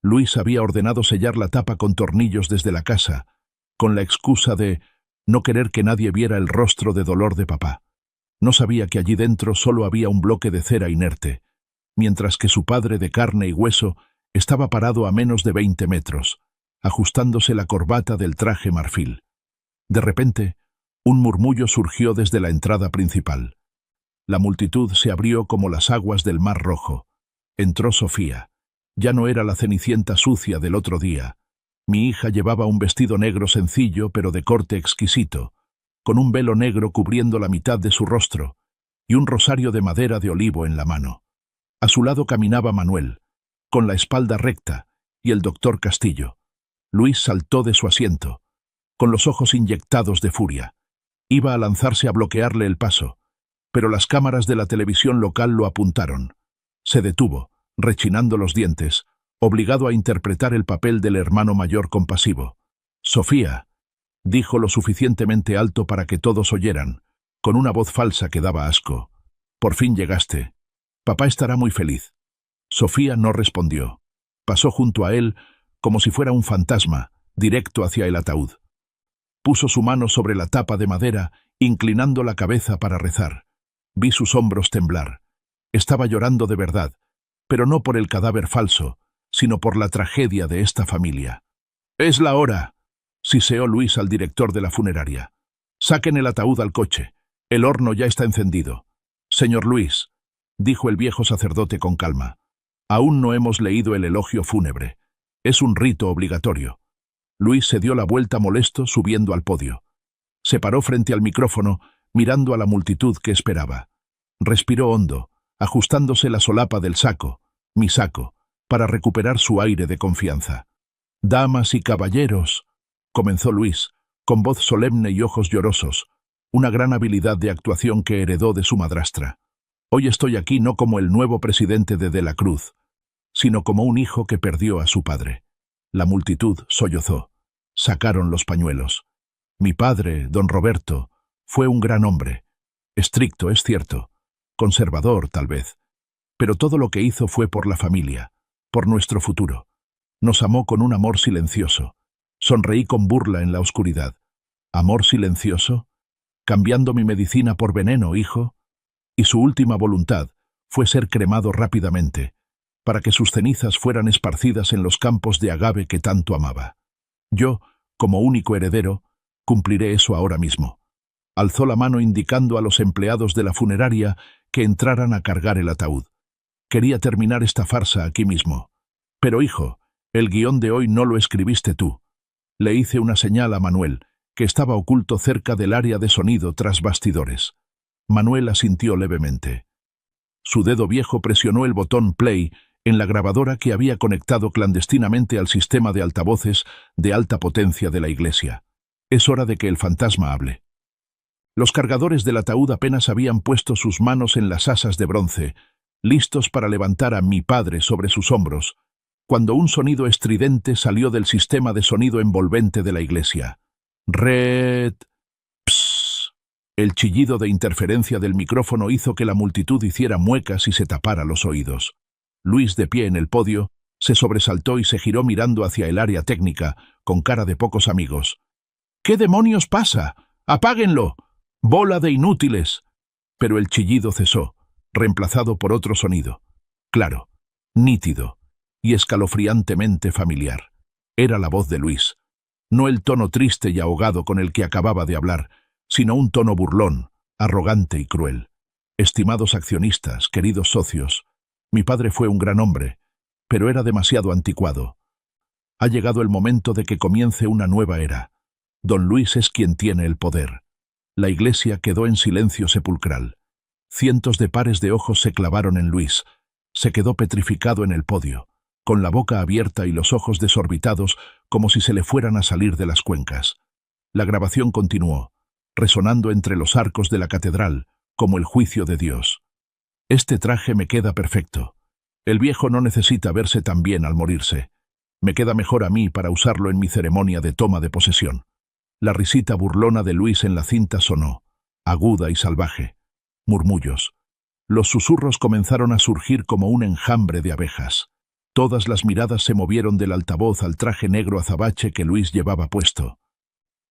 Luis había ordenado sellar la tapa con tornillos desde la casa, con la excusa de no querer que nadie viera el rostro de dolor de papá. No sabía que allí dentro solo había un bloque de cera inerte, mientras que su padre de carne y hueso estaba parado a menos de 20 metros, ajustándose la corbata del traje marfil. De repente, un murmullo surgió desde la entrada principal. La multitud se abrió como las aguas del Mar Rojo. Entró Sofía. Ya no era la Cenicienta sucia del otro día. Mi hija llevaba un vestido negro sencillo pero de corte exquisito, con un velo negro cubriendo la mitad de su rostro, y un rosario de madera de olivo en la mano. A su lado caminaba Manuel, con la espalda recta, y el doctor Castillo. Luis saltó de su asiento, con los ojos inyectados de furia. Iba a lanzarse a bloquearle el paso, pero las cámaras de la televisión local lo apuntaron. Se detuvo, rechinando los dientes, obligado a interpretar el papel del hermano mayor compasivo. «Sofía», dijo lo suficientemente alto para que todos oyeran, con una voz falsa que daba asco. «Por fin llegaste. Papá estará muy feliz». Sofía no respondió. Pasó junto a él como si fuera un fantasma, directo hacia el ataúd. Puso su mano sobre la tapa de madera, inclinando la cabeza para rezar. Vi sus hombros temblar. Estaba llorando de verdad, pero no por el cadáver falso, sino por la tragedia de esta familia. «Es la hora», siseó Luis al director de la funeraria. «Saquen el ataúd al coche. El horno ya está encendido». «Señor Luis», dijo el viejo sacerdote con calma, «aún no hemos leído el elogio fúnebre. Es un rito obligatorio». Luis se dio la vuelta molesto subiendo al podio. Se paró frente al micrófono, mirando a la multitud que esperaba. Respiró hondo, ajustándose la solapa del saco, mi saco, para recuperar su aire de confianza. «Damas y caballeros», comenzó Luis, con voz solemne y ojos llorosos, una gran habilidad de actuación que heredó de su madrastra. «Hoy estoy aquí no como el nuevo presidente de la Cruz, sino como un hijo que perdió a su padre». La multitud sollozó. Sacaron los pañuelos. Mi padre, don Roberto, fue un gran hombre. Estricto, es cierto. Conservador, tal vez. Pero todo lo que hizo fue por la familia, por nuestro futuro. Nos amó con un amor silencioso. Sonreí con burla en la oscuridad. ¿Amor silencioso? Cambiando mi medicina por veneno, hijo. Y su última voluntad fue ser cremado rápidamente, para que sus cenizas fueran esparcidas en los campos de agave que tanto amaba. Yo, como único heredero, cumpliré eso ahora mismo. Alzó la mano indicando a los empleados de la funeraria que entraran a cargar el ataúd. Quería terminar esta farsa aquí mismo. Pero, hijo, el guión de hoy no lo escribiste tú. Le hice una señal a Manuel, que estaba oculto cerca del área de sonido tras bastidores. Manuel asintió levemente. Su dedo viejo presionó el botón play en la grabadora que había conectado clandestinamente al sistema de altavoces de alta potencia de la iglesia. Es hora de que el fantasma hable. Los cargadores del ataúd apenas habían puesto sus manos en las asas de bronce, listos para levantar a mi padre sobre sus hombros, cuando un sonido estridente salió del sistema de sonido envolvente de la iglesia. Red. Psss. El chillido de interferencia del micrófono hizo que la multitud hiciera muecas y se tapara los oídos. Luis, de pie en el podio, se sobresaltó y se giró mirando hacia el área técnica, con cara de pocos amigos. ¿Qué demonios pasa? ¡Apáguenlo! ¡Bola de inútiles! Pero el chillido cesó, reemplazado por otro sonido. Claro, nítido y escalofriantemente familiar. Era la voz de Luis. No el tono triste y ahogado con el que acababa de hablar, sino un tono burlón, arrogante y cruel. Estimados accionistas, queridos socios, mi padre fue un gran hombre, pero era demasiado anticuado. Ha llegado el momento de que comience una nueva era. Don Luis es quien tiene el poder. La iglesia quedó en silencio sepulcral. Cientos de pares de ojos se clavaron en Luis. Se quedó petrificado en el podio, con la boca abierta y los ojos desorbitados como si se le fueran a salir de las cuencas. La grabación continuó, resonando entre los arcos de la catedral, como el juicio de Dios. Este traje me queda perfecto. El viejo no necesita verse tan bien al morirse. Me queda mejor a mí para usarlo en mi ceremonia de toma de posesión. La risita burlona de Luis en la cinta sonó, aguda y salvaje. Murmullos. Los susurros comenzaron a surgir como un enjambre de abejas. Todas las miradas se movieron del altavoz al traje negro azabache que Luis llevaba puesto.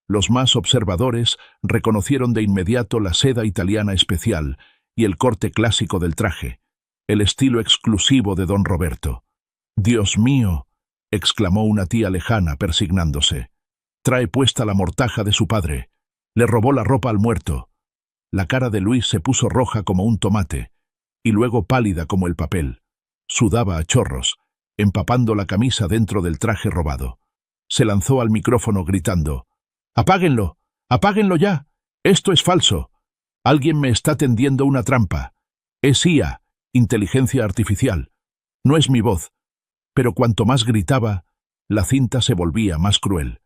Los más observadores reconocieron de inmediato la seda italiana especial y el corte clásico del traje, el estilo exclusivo de don Roberto. «¡Dios mío!», exclamó una tía lejana persignándose. «Trae puesta la mortaja de su padre. Le robó la ropa al muerto». La cara de Luis se puso roja como un tomate, y luego pálida como el papel. Sudaba a chorros, empapando la camisa dentro del traje robado. Se lanzó al micrófono gritando: «¡Apáguenlo! ¡Apáguenlo ya! Esto es falso. Alguien me está tendiendo una trampa. Es IA, inteligencia artificial. No es mi voz». Pero cuanto más gritaba, la cinta se volvía más cruel.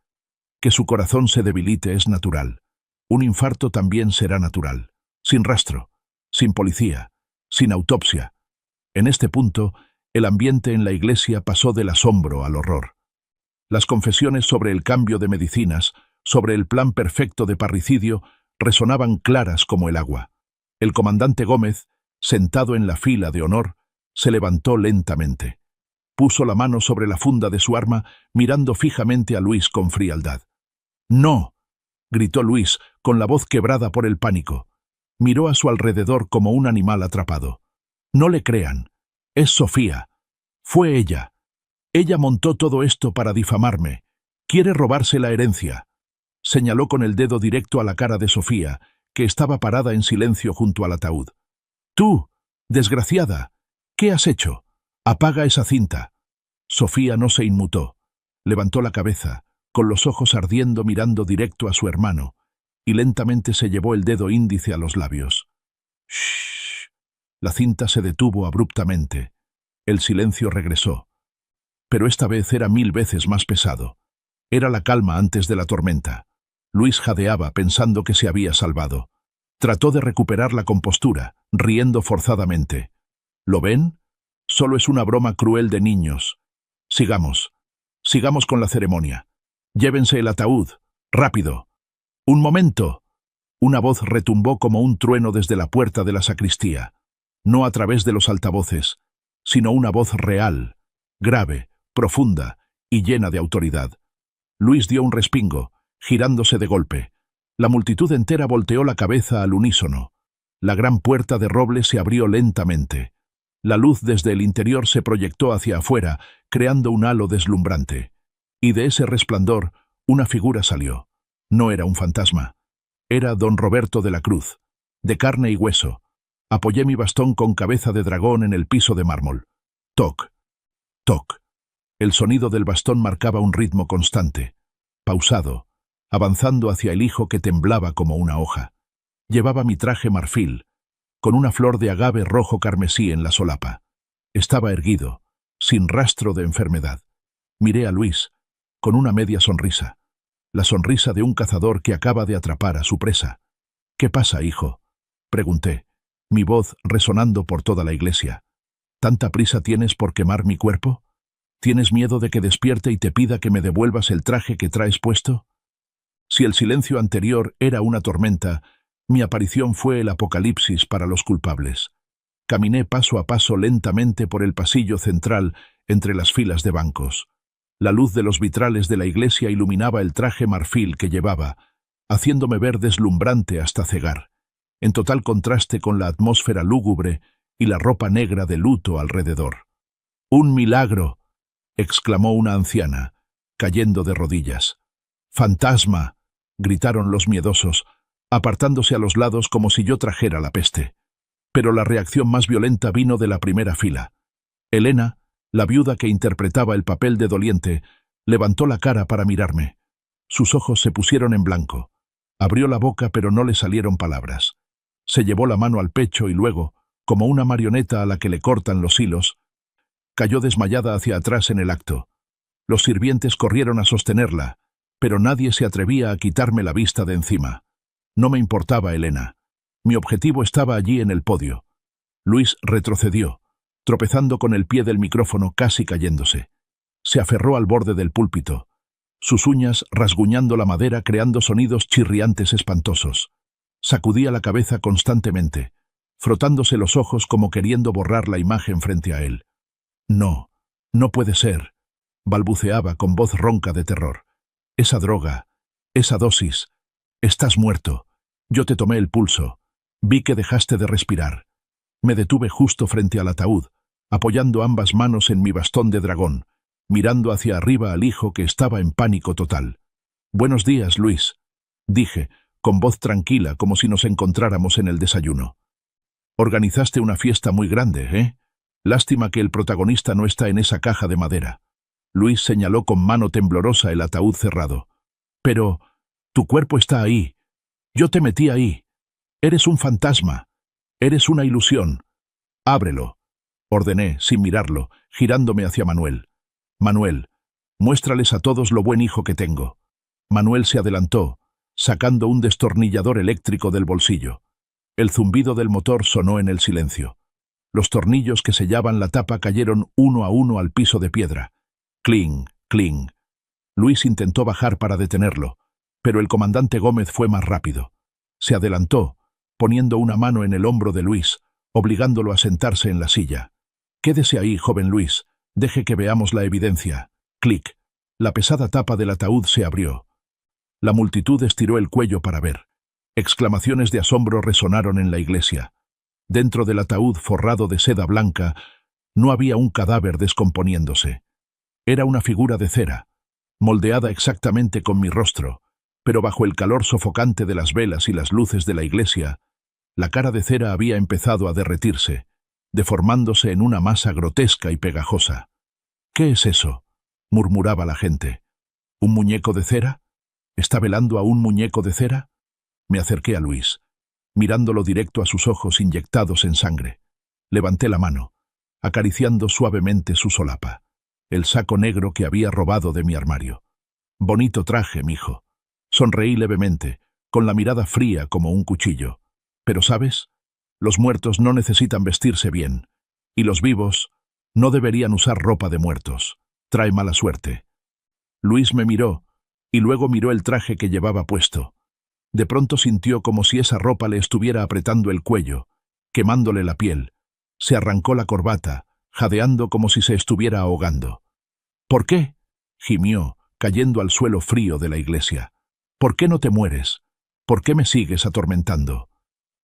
Que su corazón se debilite es natural. Un infarto también será natural. Sin rastro, sin policía, sin autopsia. En este punto, el ambiente en la iglesia pasó del asombro al horror. Las confesiones sobre el cambio de medicinas, sobre el plan perfecto de parricidio, resonaban claras como el agua. El comandante Gómez, sentado en la fila de honor, se levantó lentamente. Puso la mano sobre la funda de su arma, mirando fijamente a Luis con frialdad. «¡No!», gritó Luis, con la voz quebrada por el pánico. Miró a su alrededor como un animal atrapado. «No le crean. Es Sofía. Fue ella. Ella montó todo esto para difamarme. Quiere robarse la herencia». Señaló con el dedo directo a la cara de Sofía, que estaba parada en silencio junto al ataúd. «Tú, desgraciada, ¿qué has hecho? Apaga esa cinta». Sofía no se inmutó. Levantó la cabeza, con los ojos ardiendo mirando directo a su hermano, y lentamente se llevó el dedo índice a los labios. «Shh». La cinta se detuvo abruptamente. El silencio regresó. Pero esta vez era 1000 veces más pesado. Era la calma antes de la tormenta. Luis jadeaba pensando que se había salvado. Trató de recuperar la compostura, riendo forzadamente. «¿Lo ven? Solo es una broma cruel de niños. Sigamos. Sigamos con la ceremonia. Llévense el ataúd. Rápido». «¡Un momento!». Una voz retumbó como un trueno desde la puerta de la sacristía. no a través de los altavoces, sino una voz real, grave, profunda y llena de autoridad. Luis dio un respingo, girándose de golpe. La multitud entera volteó la cabeza al unísono. La gran puerta de roble se abrió lentamente. La luz desde el interior se proyectó hacia afuera, creando un halo deslumbrante. Y de ese resplandor, una figura salió. No era un fantasma. Era don Roberto de la Cruz, de carne y hueso. Apoyé mi bastón con cabeza de dragón en el piso de mármol. Toc, toc. El sonido del bastón marcaba un ritmo constante, pausado, avanzando hacia el hijo que temblaba como una hoja. Llevaba mi traje marfil, con una flor de agave rojo carmesí en la solapa. Estaba erguido, sin rastro de enfermedad. Miré a Luis, con una media sonrisa, la sonrisa de un cazador que acaba de atrapar a su presa. «¿Qué pasa, hijo?», pregunté, mi voz resonando por toda la iglesia. «¿Tanta prisa tienes por quemar mi cuerpo? ¿Tienes miedo de que despierte y te pida que me devuelvas el traje que traes puesto?». Si el silencio anterior era una tormenta, mi aparición fue el apocalipsis para los culpables. Caminé paso a paso lentamente por el pasillo central entre las filas de bancos. La luz de los vitrales de la iglesia iluminaba el traje marfil que llevaba, haciéndome ver deslumbrante hasta cegar, en total contraste con la atmósfera lúgubre y la ropa negra de luto alrededor. «¡Un milagro!», exclamó una anciana, cayendo de rodillas. «¡Fantasma!», gritaron los miedosos, apartándose a los lados como si yo trajera la peste. Pero la reacción más violenta vino de la primera fila. Elena, la viuda que interpretaba el papel de doliente, levantó la cara para mirarme. Sus ojos se pusieron en blanco. Abrió la boca pero no le salieron palabras. Se llevó la mano al pecho y luego, como una marioneta a la que le cortan los hilos, cayó desmayada hacia atrás en el acto. Los sirvientes corrieron a sostenerla, pero nadie se atrevía a quitarme la vista de encima. No me importaba Elena. Mi objetivo estaba allí en el podio. Luis retrocedió, tropezando con el pie del micrófono, casi cayéndose. Se aferró al borde del púlpito, sus uñas rasguñando la madera creando sonidos chirriantes espantosos. Sacudía la cabeza constantemente, frotándose los ojos como queriendo borrar la imagen frente a él. «No, no puede ser», balbuceaba con voz ronca de terror. «Esa droga, esa dosis. Estás muerto. Yo te tomé el pulso. Vi que dejaste de respirar». Me detuve justo frente al ataúd, apoyando ambas manos en mi bastón de dragón, mirando hacia arriba al hijo que estaba en pánico total. «Buenos días, Luis», dije, con voz tranquila como si nos encontráramos en el desayuno. «Organizaste una fiesta muy grande, ¿eh? Lástima que el protagonista no está en esa caja de madera». Luis señaló con mano temblorosa el ataúd cerrado. «Pero tu cuerpo está ahí. Yo te metí ahí. Eres un fantasma. Eres una ilusión. Ábrelo», ordené, sin mirarlo, girándome hacia Manuel. «Manuel, muéstrales a todos lo buen hijo que tengo». Manuel se adelantó, sacando un destornillador eléctrico del bolsillo. El zumbido del motor sonó en el silencio. Los tornillos que sellaban la tapa cayeron uno a uno al piso de piedra. Cling, cling. Luis intentó bajar para detenerlo, pero el comandante Gómez fue más rápido. Se adelantó, poniendo una mano en el hombro de Luis, obligándolo a sentarse en la silla. «Quédese ahí, joven Luis. Deje que veamos la evidencia». Clic. La pesada tapa del ataúd se abrió. La multitud estiró el cuello para ver. Exclamaciones de asombro resonaron en la iglesia. Dentro del ataúd forrado de seda blanca, no había un cadáver descomponiéndose. Era una figura de cera, moldeada exactamente con mi rostro, pero bajo el calor sofocante de las velas y las luces de la iglesia, la cara de cera había empezado a derretirse, deformándose en una masa grotesca y pegajosa. «¿Qué es eso?», murmuraba la gente. «¿Un muñeco de cera? ¿Está velando a un muñeco de cera?». Me acerqué a Luis, mirándolo directo a sus ojos inyectados en sangre. Levanté la mano, acariciando suavemente su solapa, el saco negro que había robado de mi armario. «Bonito traje, mijo». Sonreí levemente, con la mirada fría como un cuchillo. «Pero, ¿sabes? Los muertos no necesitan vestirse bien, y los vivos no deberían usar ropa de muertos. Trae mala suerte». Luis me miró, y luego miró el traje que llevaba puesto. De pronto sintió como si esa ropa le estuviera apretando el cuello, quemándole la piel, Se arrancó la corbata, jadeando como si se estuviera ahogando. —¿Por qué? —gimió, cayendo al suelo frío de la iglesia. —¿Por qué no te mueres? ¿Por qué me sigues atormentando?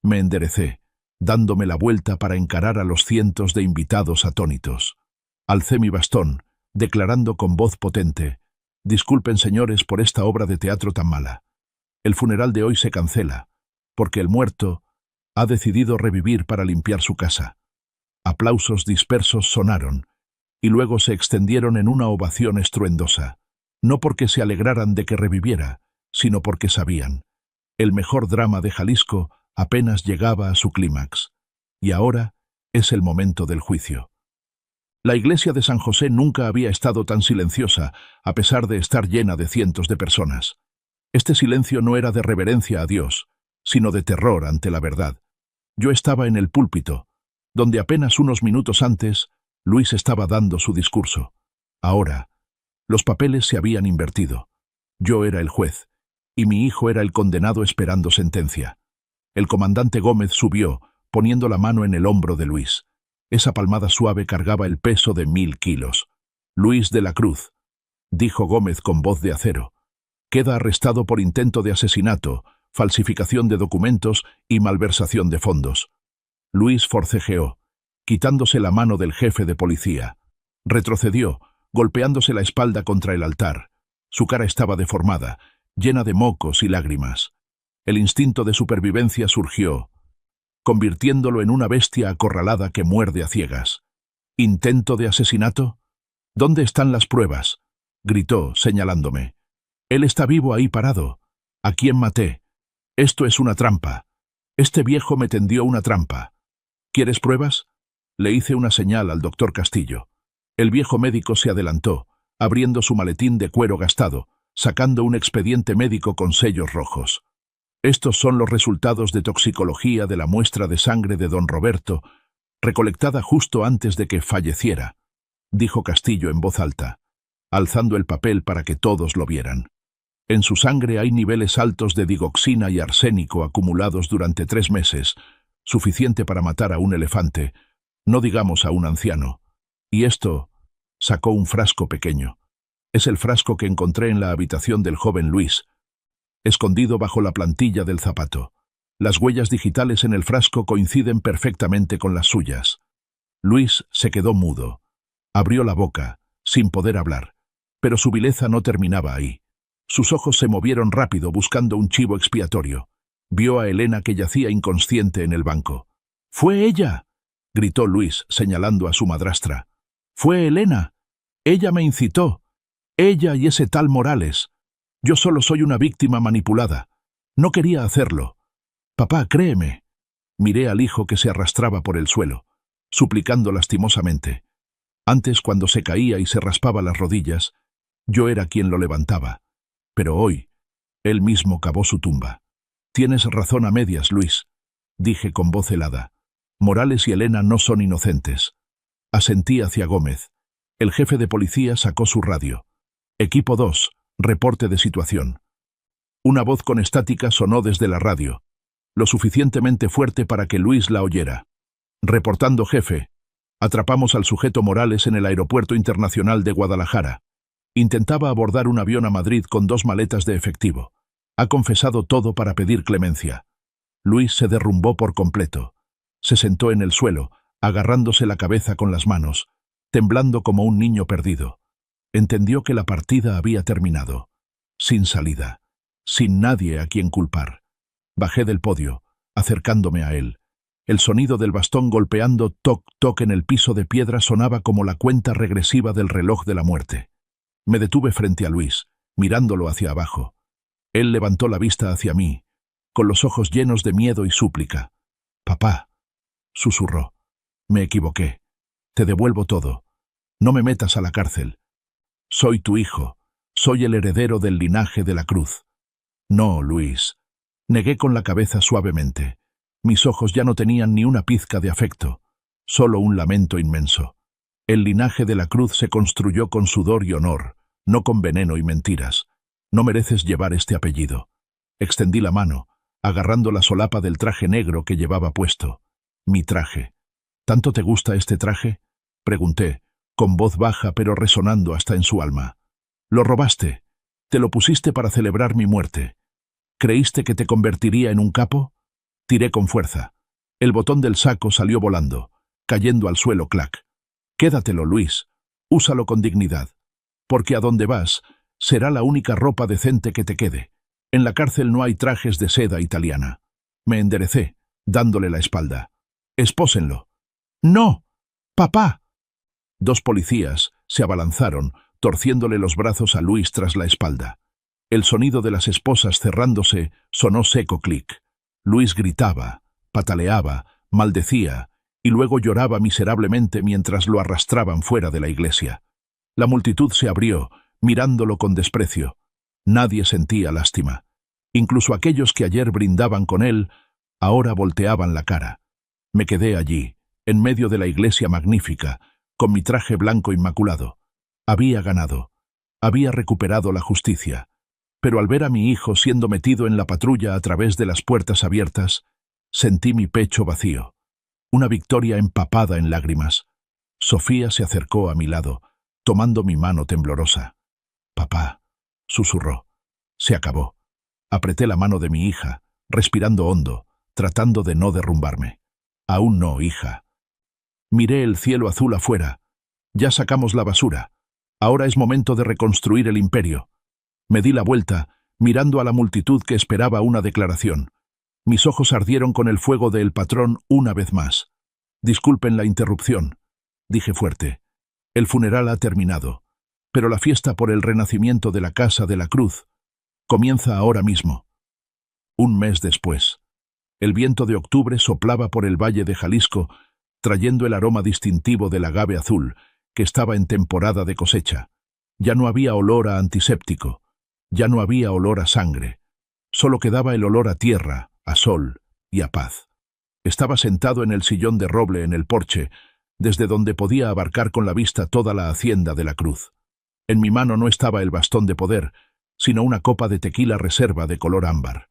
Me enderecé, dándome la vuelta para encarar a los cientos de invitados atónitos. Alcé mi bastón, declarando con voz potente: «Disculpen, señores, por esta obra de teatro tan mala. El funeral de hoy se cancela, porque el muerto ha decidido revivir para limpiar su casa». Aplausos dispersos sonaron, y luego se extendieron en una ovación estruendosa, no porque se alegraran de que reviviera, sino porque sabían: el mejor drama de Jalisco apenas llegaba a su clímax, y ahora es el momento del juicio. La iglesia de San José nunca había estado tan silenciosa, a pesar de estar llena de cientos de personas. Este silencio no era de reverencia a Dios, sino de terror ante la verdad. Yo estaba en el púlpito, donde apenas unos minutos antes Luis estaba dando su discurso. Ahora, los papeles se habían invertido. Yo era el juez, y mi hijo era el condenado esperando sentencia. El comandante Gómez subió, poniendo la mano en el hombro de Luis. Esa palmada suave cargaba el peso de 1000 kilos. «Luis de la Cruz», dijo Gómez con voz de acero, «queda arrestado por intento de asesinato, falsificación de documentos y malversación de fondos». Luis forcejeó, quitándose la mano del jefe de policía. Retrocedió, golpeándose la espalda contra el altar. Su cara estaba deformada, llena de mocos y lágrimas. El instinto de supervivencia surgió, convirtiéndolo en una bestia acorralada que muerde a ciegas. «¿Intento de asesinato? ¿Dónde están las pruebas?», gritó, señalándome. «Él está vivo ahí parado. ¿A quién maté? Esto es una trampa. Este viejo me tendió una trampa. ¿Quieres pruebas?». Le hice una señal al doctor Castillo. El viejo médico se adelantó, abriendo su maletín de cuero gastado, sacando un expediente médico con sellos rojos. «Estos son los resultados de toxicología de la muestra de sangre de don Roberto, recolectada justo antes de que falleciera», dijo Castillo en voz alta, alzando el papel para que todos lo vieran. «En su sangre hay niveles altos de digoxina y arsénico acumulados durante 3 meses, suficiente para matar a un elefante, no digamos a un anciano. Y esto», sacó un frasco pequeño. «Es el frasco que encontré en la habitación del joven Luis, escondido bajo la plantilla del zapato. Las huellas digitales en el frasco coinciden perfectamente con las suyas». Luis se quedó mudo. Abrió la boca, sin poder hablar, pero su vileza no terminaba ahí. Sus ojos se movieron rápido buscando un chivo expiatorio. Vio a Elena, que yacía inconsciente en el banco. «¡Fue ella!», gritó Luis, señalando a su madrastra. «¡Fue Elena! Ella me incitó. Ella y ese tal Morales. Yo solo soy una víctima manipulada. No quería hacerlo. Papá, créeme». Miré al hijo que se arrastraba por el suelo, suplicando lastimosamente. Antes, cuando se caía y se raspaba las rodillas, yo era quien lo levantaba. Pero hoy, él mismo cavó su tumba. «Tienes razón a medias, Luis», dije con voz helada. «Morales y Elena no son inocentes». Asentí hacia Gómez. El jefe de policía sacó su radio. «Equipo 2, reporte de situación». Una voz con estática sonó desde la radio, lo suficientemente fuerte para que Luis la oyera. «Reportando, jefe. Atrapamos al sujeto Morales en el Aeropuerto Internacional de Guadalajara. Intentaba abordar un avión a Madrid con 2 maletas de efectivo. Ha confesado todo para pedir clemencia». Luis se derrumbó por completo. Se sentó en el suelo, agarrándose la cabeza con las manos, temblando como un niño perdido. Entendió que la partida había terminado. Sin salida. Sin nadie a quien culpar. Bajé del podio, acercándome a él. El sonido del bastón golpeando toc-toc en el piso de piedra sonaba como la cuenta regresiva del reloj de la muerte. Me detuve frente a Luis, mirándolo hacia abajo. Él levantó la vista hacia mí, con los ojos llenos de miedo y súplica. «Papá», susurró, «me equivoqué. Te devuelvo todo. No me metas a la cárcel. Soy tu hijo. Soy el heredero del linaje de la Cruz». «No, Luis», negué con la cabeza suavemente. Mis ojos ya no tenían ni una pizca de afecto, solo un lamento inmenso. El linaje de la Cruz se construyó con sudor y honor, no con veneno y mentiras. No mereces llevar este apellido. Extendí la mano, agarrando la solapa del traje negro que llevaba puesto. Mi traje. ¿Tanto te gusta este traje? Pregunté, con voz baja pero resonando hasta en su alma. Lo robaste. Te lo pusiste para celebrar mi muerte. ¿Creíste que te convertiría en un capo? Tiré con fuerza. El botón del saco salió volando, cayendo al suelo clac. Quédatelo, Luis. Úsalo con dignidad. Porque a donde vas, será la única ropa decente que te quede. En la cárcel no hay trajes de seda italiana. Me enderecé, dándole la espalda. Espósenlo. ¡No! ¡Papá! Dos policías se abalanzaron, torciéndole los brazos a Luis tras la espalda. El sonido de las esposas cerrándose sonó seco clic. Luis gritaba, pataleaba, maldecía, y luego lloraba miserablemente mientras lo arrastraban fuera de la iglesia. La multitud se abrió, mirándolo con desprecio. Nadie sentía lástima. Incluso aquellos que ayer brindaban con él, ahora volteaban la cara. Me quedé allí, en medio de la iglesia magnífica, con mi traje blanco inmaculado. Había ganado. Había recuperado la justicia. Pero al ver a mi hijo siendo metido en la patrulla a través de las puertas abiertas, sentí mi pecho vacío. Una victoria empapada en lágrimas. Sofía se acercó a mi lado, tomando mi mano temblorosa. «Papá», susurró. Se acabó. Apreté la mano de mi hija, respirando hondo, tratando de no derrumbarme. «Aún no, hija». Miré el cielo azul afuera. Ya sacamos la basura. Ahora es momento de reconstruir el imperio. Me di la vuelta, mirando a la multitud que esperaba una declaración. Mis ojos ardieron con el fuego del patrón una vez más. «Disculpen la interrupción», dije fuerte. «El funeral ha terminado, pero la fiesta por el renacimiento de la Casa de la Cruz comienza ahora mismo». Un mes después, el viento de octubre soplaba por el valle de Jalisco, trayendo el aroma distintivo del agave azul, que estaba en temporada de cosecha. Ya no había olor a antiséptico, ya no había olor a sangre. Solo quedaba el olor a tierra, a sol y a paz. Estaba sentado en el sillón de roble en el porche, desde donde podía abarcar con la vista toda la hacienda de la Cruz. En mi mano no estaba el bastón de poder, sino una copa de tequila reserva de color ámbar.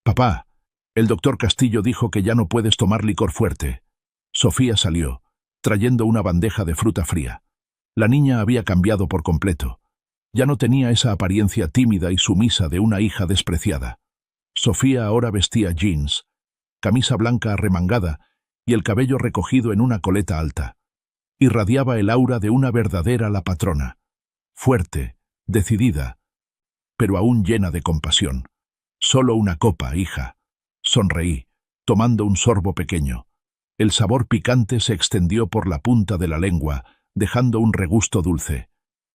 «Papá, el doctor Castillo dijo que ya no puedes tomar licor fuerte». Sofía salió, trayendo una bandeja de fruta fría. La niña había cambiado por completo. Ya no tenía esa apariencia tímida y sumisa de una hija despreciada. Sofía ahora vestía jeans, camisa blanca arremangada y el cabello recogido en una coleta alta. Irradiaba el aura de una verdadera la patrona. Fuerte, decidida, pero aún llena de compasión. «Solo una copa, hija». Sonreí, tomando un sorbo pequeño. El sabor picante se extendió por la punta de la lengua, dejando un regusto dulce.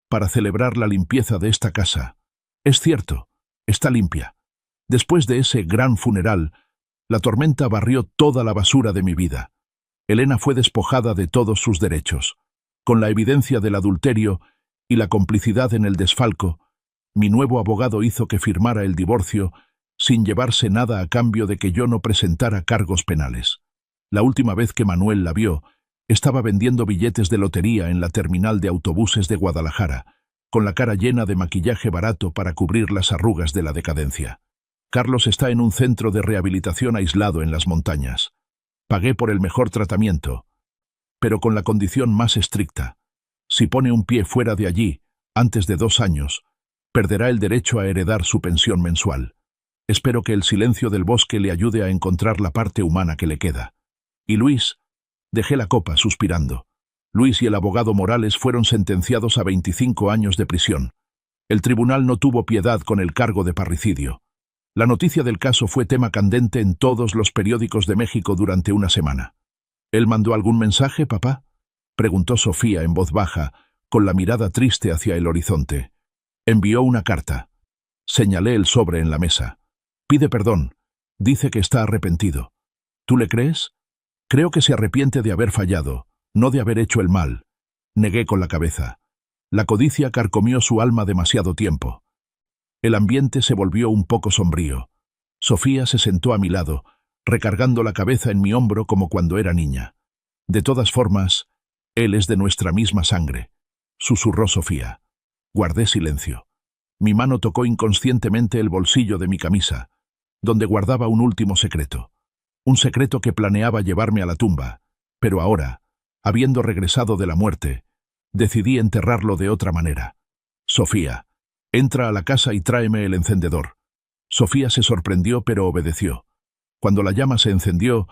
«Para celebrar la limpieza de esta casa». «Es cierto, está limpia». Después de ese gran funeral, la tormenta barrió toda la basura de mi vida. Elena fue despojada de todos sus derechos. Con la evidencia del adulterio y la complicidad en el desfalco, mi nuevo abogado hizo que firmara el divorcio sin llevarse nada a cambio de que yo no presentara cargos penales. La última vez que Manuel la vio, estaba vendiendo billetes de lotería en la terminal de autobuses de Guadalajara, con la cara llena de maquillaje barato para cubrir las arrugas de la decadencia. Carlos está en un centro de rehabilitación aislado en las montañas. Pagué por el mejor tratamiento, pero con la condición más estricta. Si pone un pie fuera de allí, antes de 2 años, perderá el derecho a heredar su pensión mensual. Espero que el silencio del bosque le ayude a encontrar la parte humana que le queda. Y Luis, dejé la copa suspirando. Luis y el abogado Morales fueron sentenciados a 25 años de prisión. El tribunal no tuvo piedad con el cargo de parricidio. La noticia del caso fue tema candente en todos los periódicos de México durante una semana. ¿Él mandó algún mensaje, papá?, preguntó Sofía en voz baja, con la mirada triste hacia el horizonte. Envió una carta. Señalé el sobre en la mesa. Pide perdón. Dice que está arrepentido. ¿Tú le crees? Creo que se arrepiente de haber fallado, no de haber hecho el mal. Negué con la cabeza. La codicia carcomió su alma demasiado tiempo. El ambiente se volvió un poco sombrío. Sofía se sentó a mi lado, recargando la cabeza en mi hombro como cuando era niña. De todas formas, él es de nuestra misma sangre, susurró Sofía. Guardé silencio. Mi mano tocó inconscientemente el bolsillo de mi camisa, donde guardaba un último secreto. Un secreto que planeaba llevarme a la tumba, Pero ahora, habiendo regresado de la muerte, decidí enterrarlo de otra manera. Sofía, entra a la casa y tráeme el encendedor. Sofía se sorprendió pero obedeció. Cuando la llama se encendió,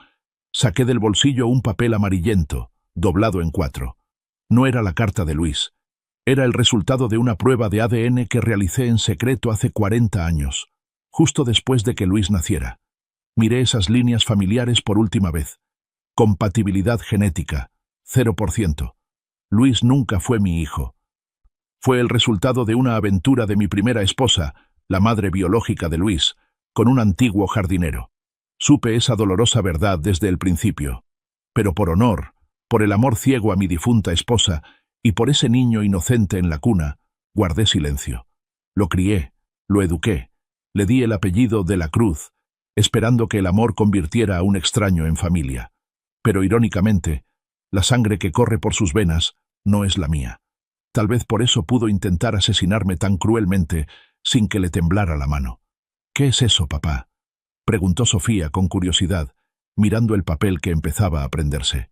saqué del bolsillo un papel amarillento, doblado en 4. No era la carta de Luis. Era el resultado de una prueba de ADN que realicé en secreto hace 40 años, justo después de que Luis naciera. Miré esas líneas familiares por última vez. Compatibilidad genética, 0%. Luis nunca fue mi hijo. Fue el resultado de una aventura de mi primera esposa, la madre biológica de Luis, con un antiguo jardinero. Supe esa dolorosa verdad desde el principio. Pero por honor, por el amor ciego a mi difunta esposa y por ese niño inocente en la cuna, guardé silencio. Lo crié, lo eduqué, le di el apellido de la Cruz, esperando que el amor convirtiera a un extraño en familia. Pero irónicamente, la sangre que corre por sus venas no es la mía. Tal vez por eso pudo intentar asesinarme tan cruelmente sin que le temblara la mano. «¿Qué es eso, papá?», preguntó Sofía con curiosidad, mirando el papel que empezaba a prenderse.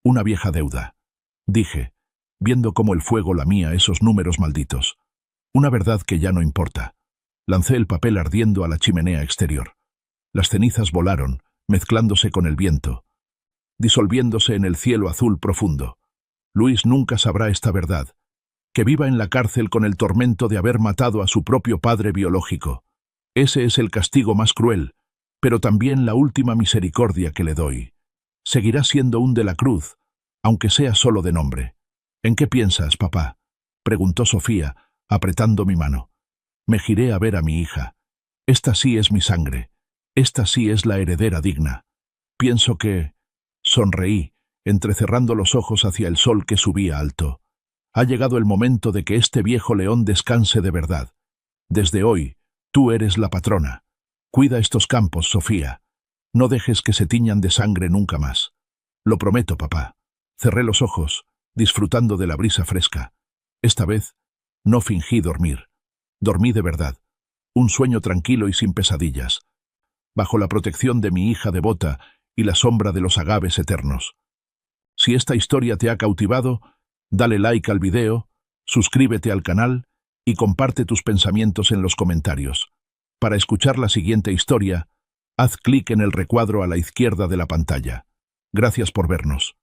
«Una vieja deuda», dije, viendo cómo el fuego lamía esos números malditos. «Una verdad que ya no importa». Lancé el papel ardiendo a la chimenea exterior. Las cenizas volaron, mezclándose con el viento, disolviéndose en el cielo azul profundo. Luis nunca sabrá esta verdad. Que viva en la cárcel con el tormento de haber matado a su propio padre biológico. Ese es el castigo más cruel, pero también la última misericordia que le doy. Seguirá siendo un de la Cruz, aunque sea solo de nombre. «¿En qué piensas, papá?», preguntó Sofía, apretando mi mano. Me giré a ver a mi hija. Esta sí es mi sangre. Esta sí es la heredera digna. Pienso que... Sonreí, entrecerrando los ojos hacia el sol que subía alto. Ha llegado el momento de que este viejo león descanse de verdad. Desde hoy, tú eres la patrona. Cuida estos campos, Sofía. No dejes que se tiñan de sangre nunca más. Lo prometo, papá. Cerré los ojos, disfrutando de la brisa fresca. Esta vez, no fingí dormir. Dormí de verdad. Un sueño tranquilo y sin pesadillas. Bajo la protección de mi hija devota y la sombra de los agaves eternos. Si esta historia te ha cautivado, dale like al video, suscríbete al canal y comparte tus pensamientos en los comentarios. Para escuchar la siguiente historia, haz clic en el recuadro a la izquierda de la pantalla. Gracias por vernos.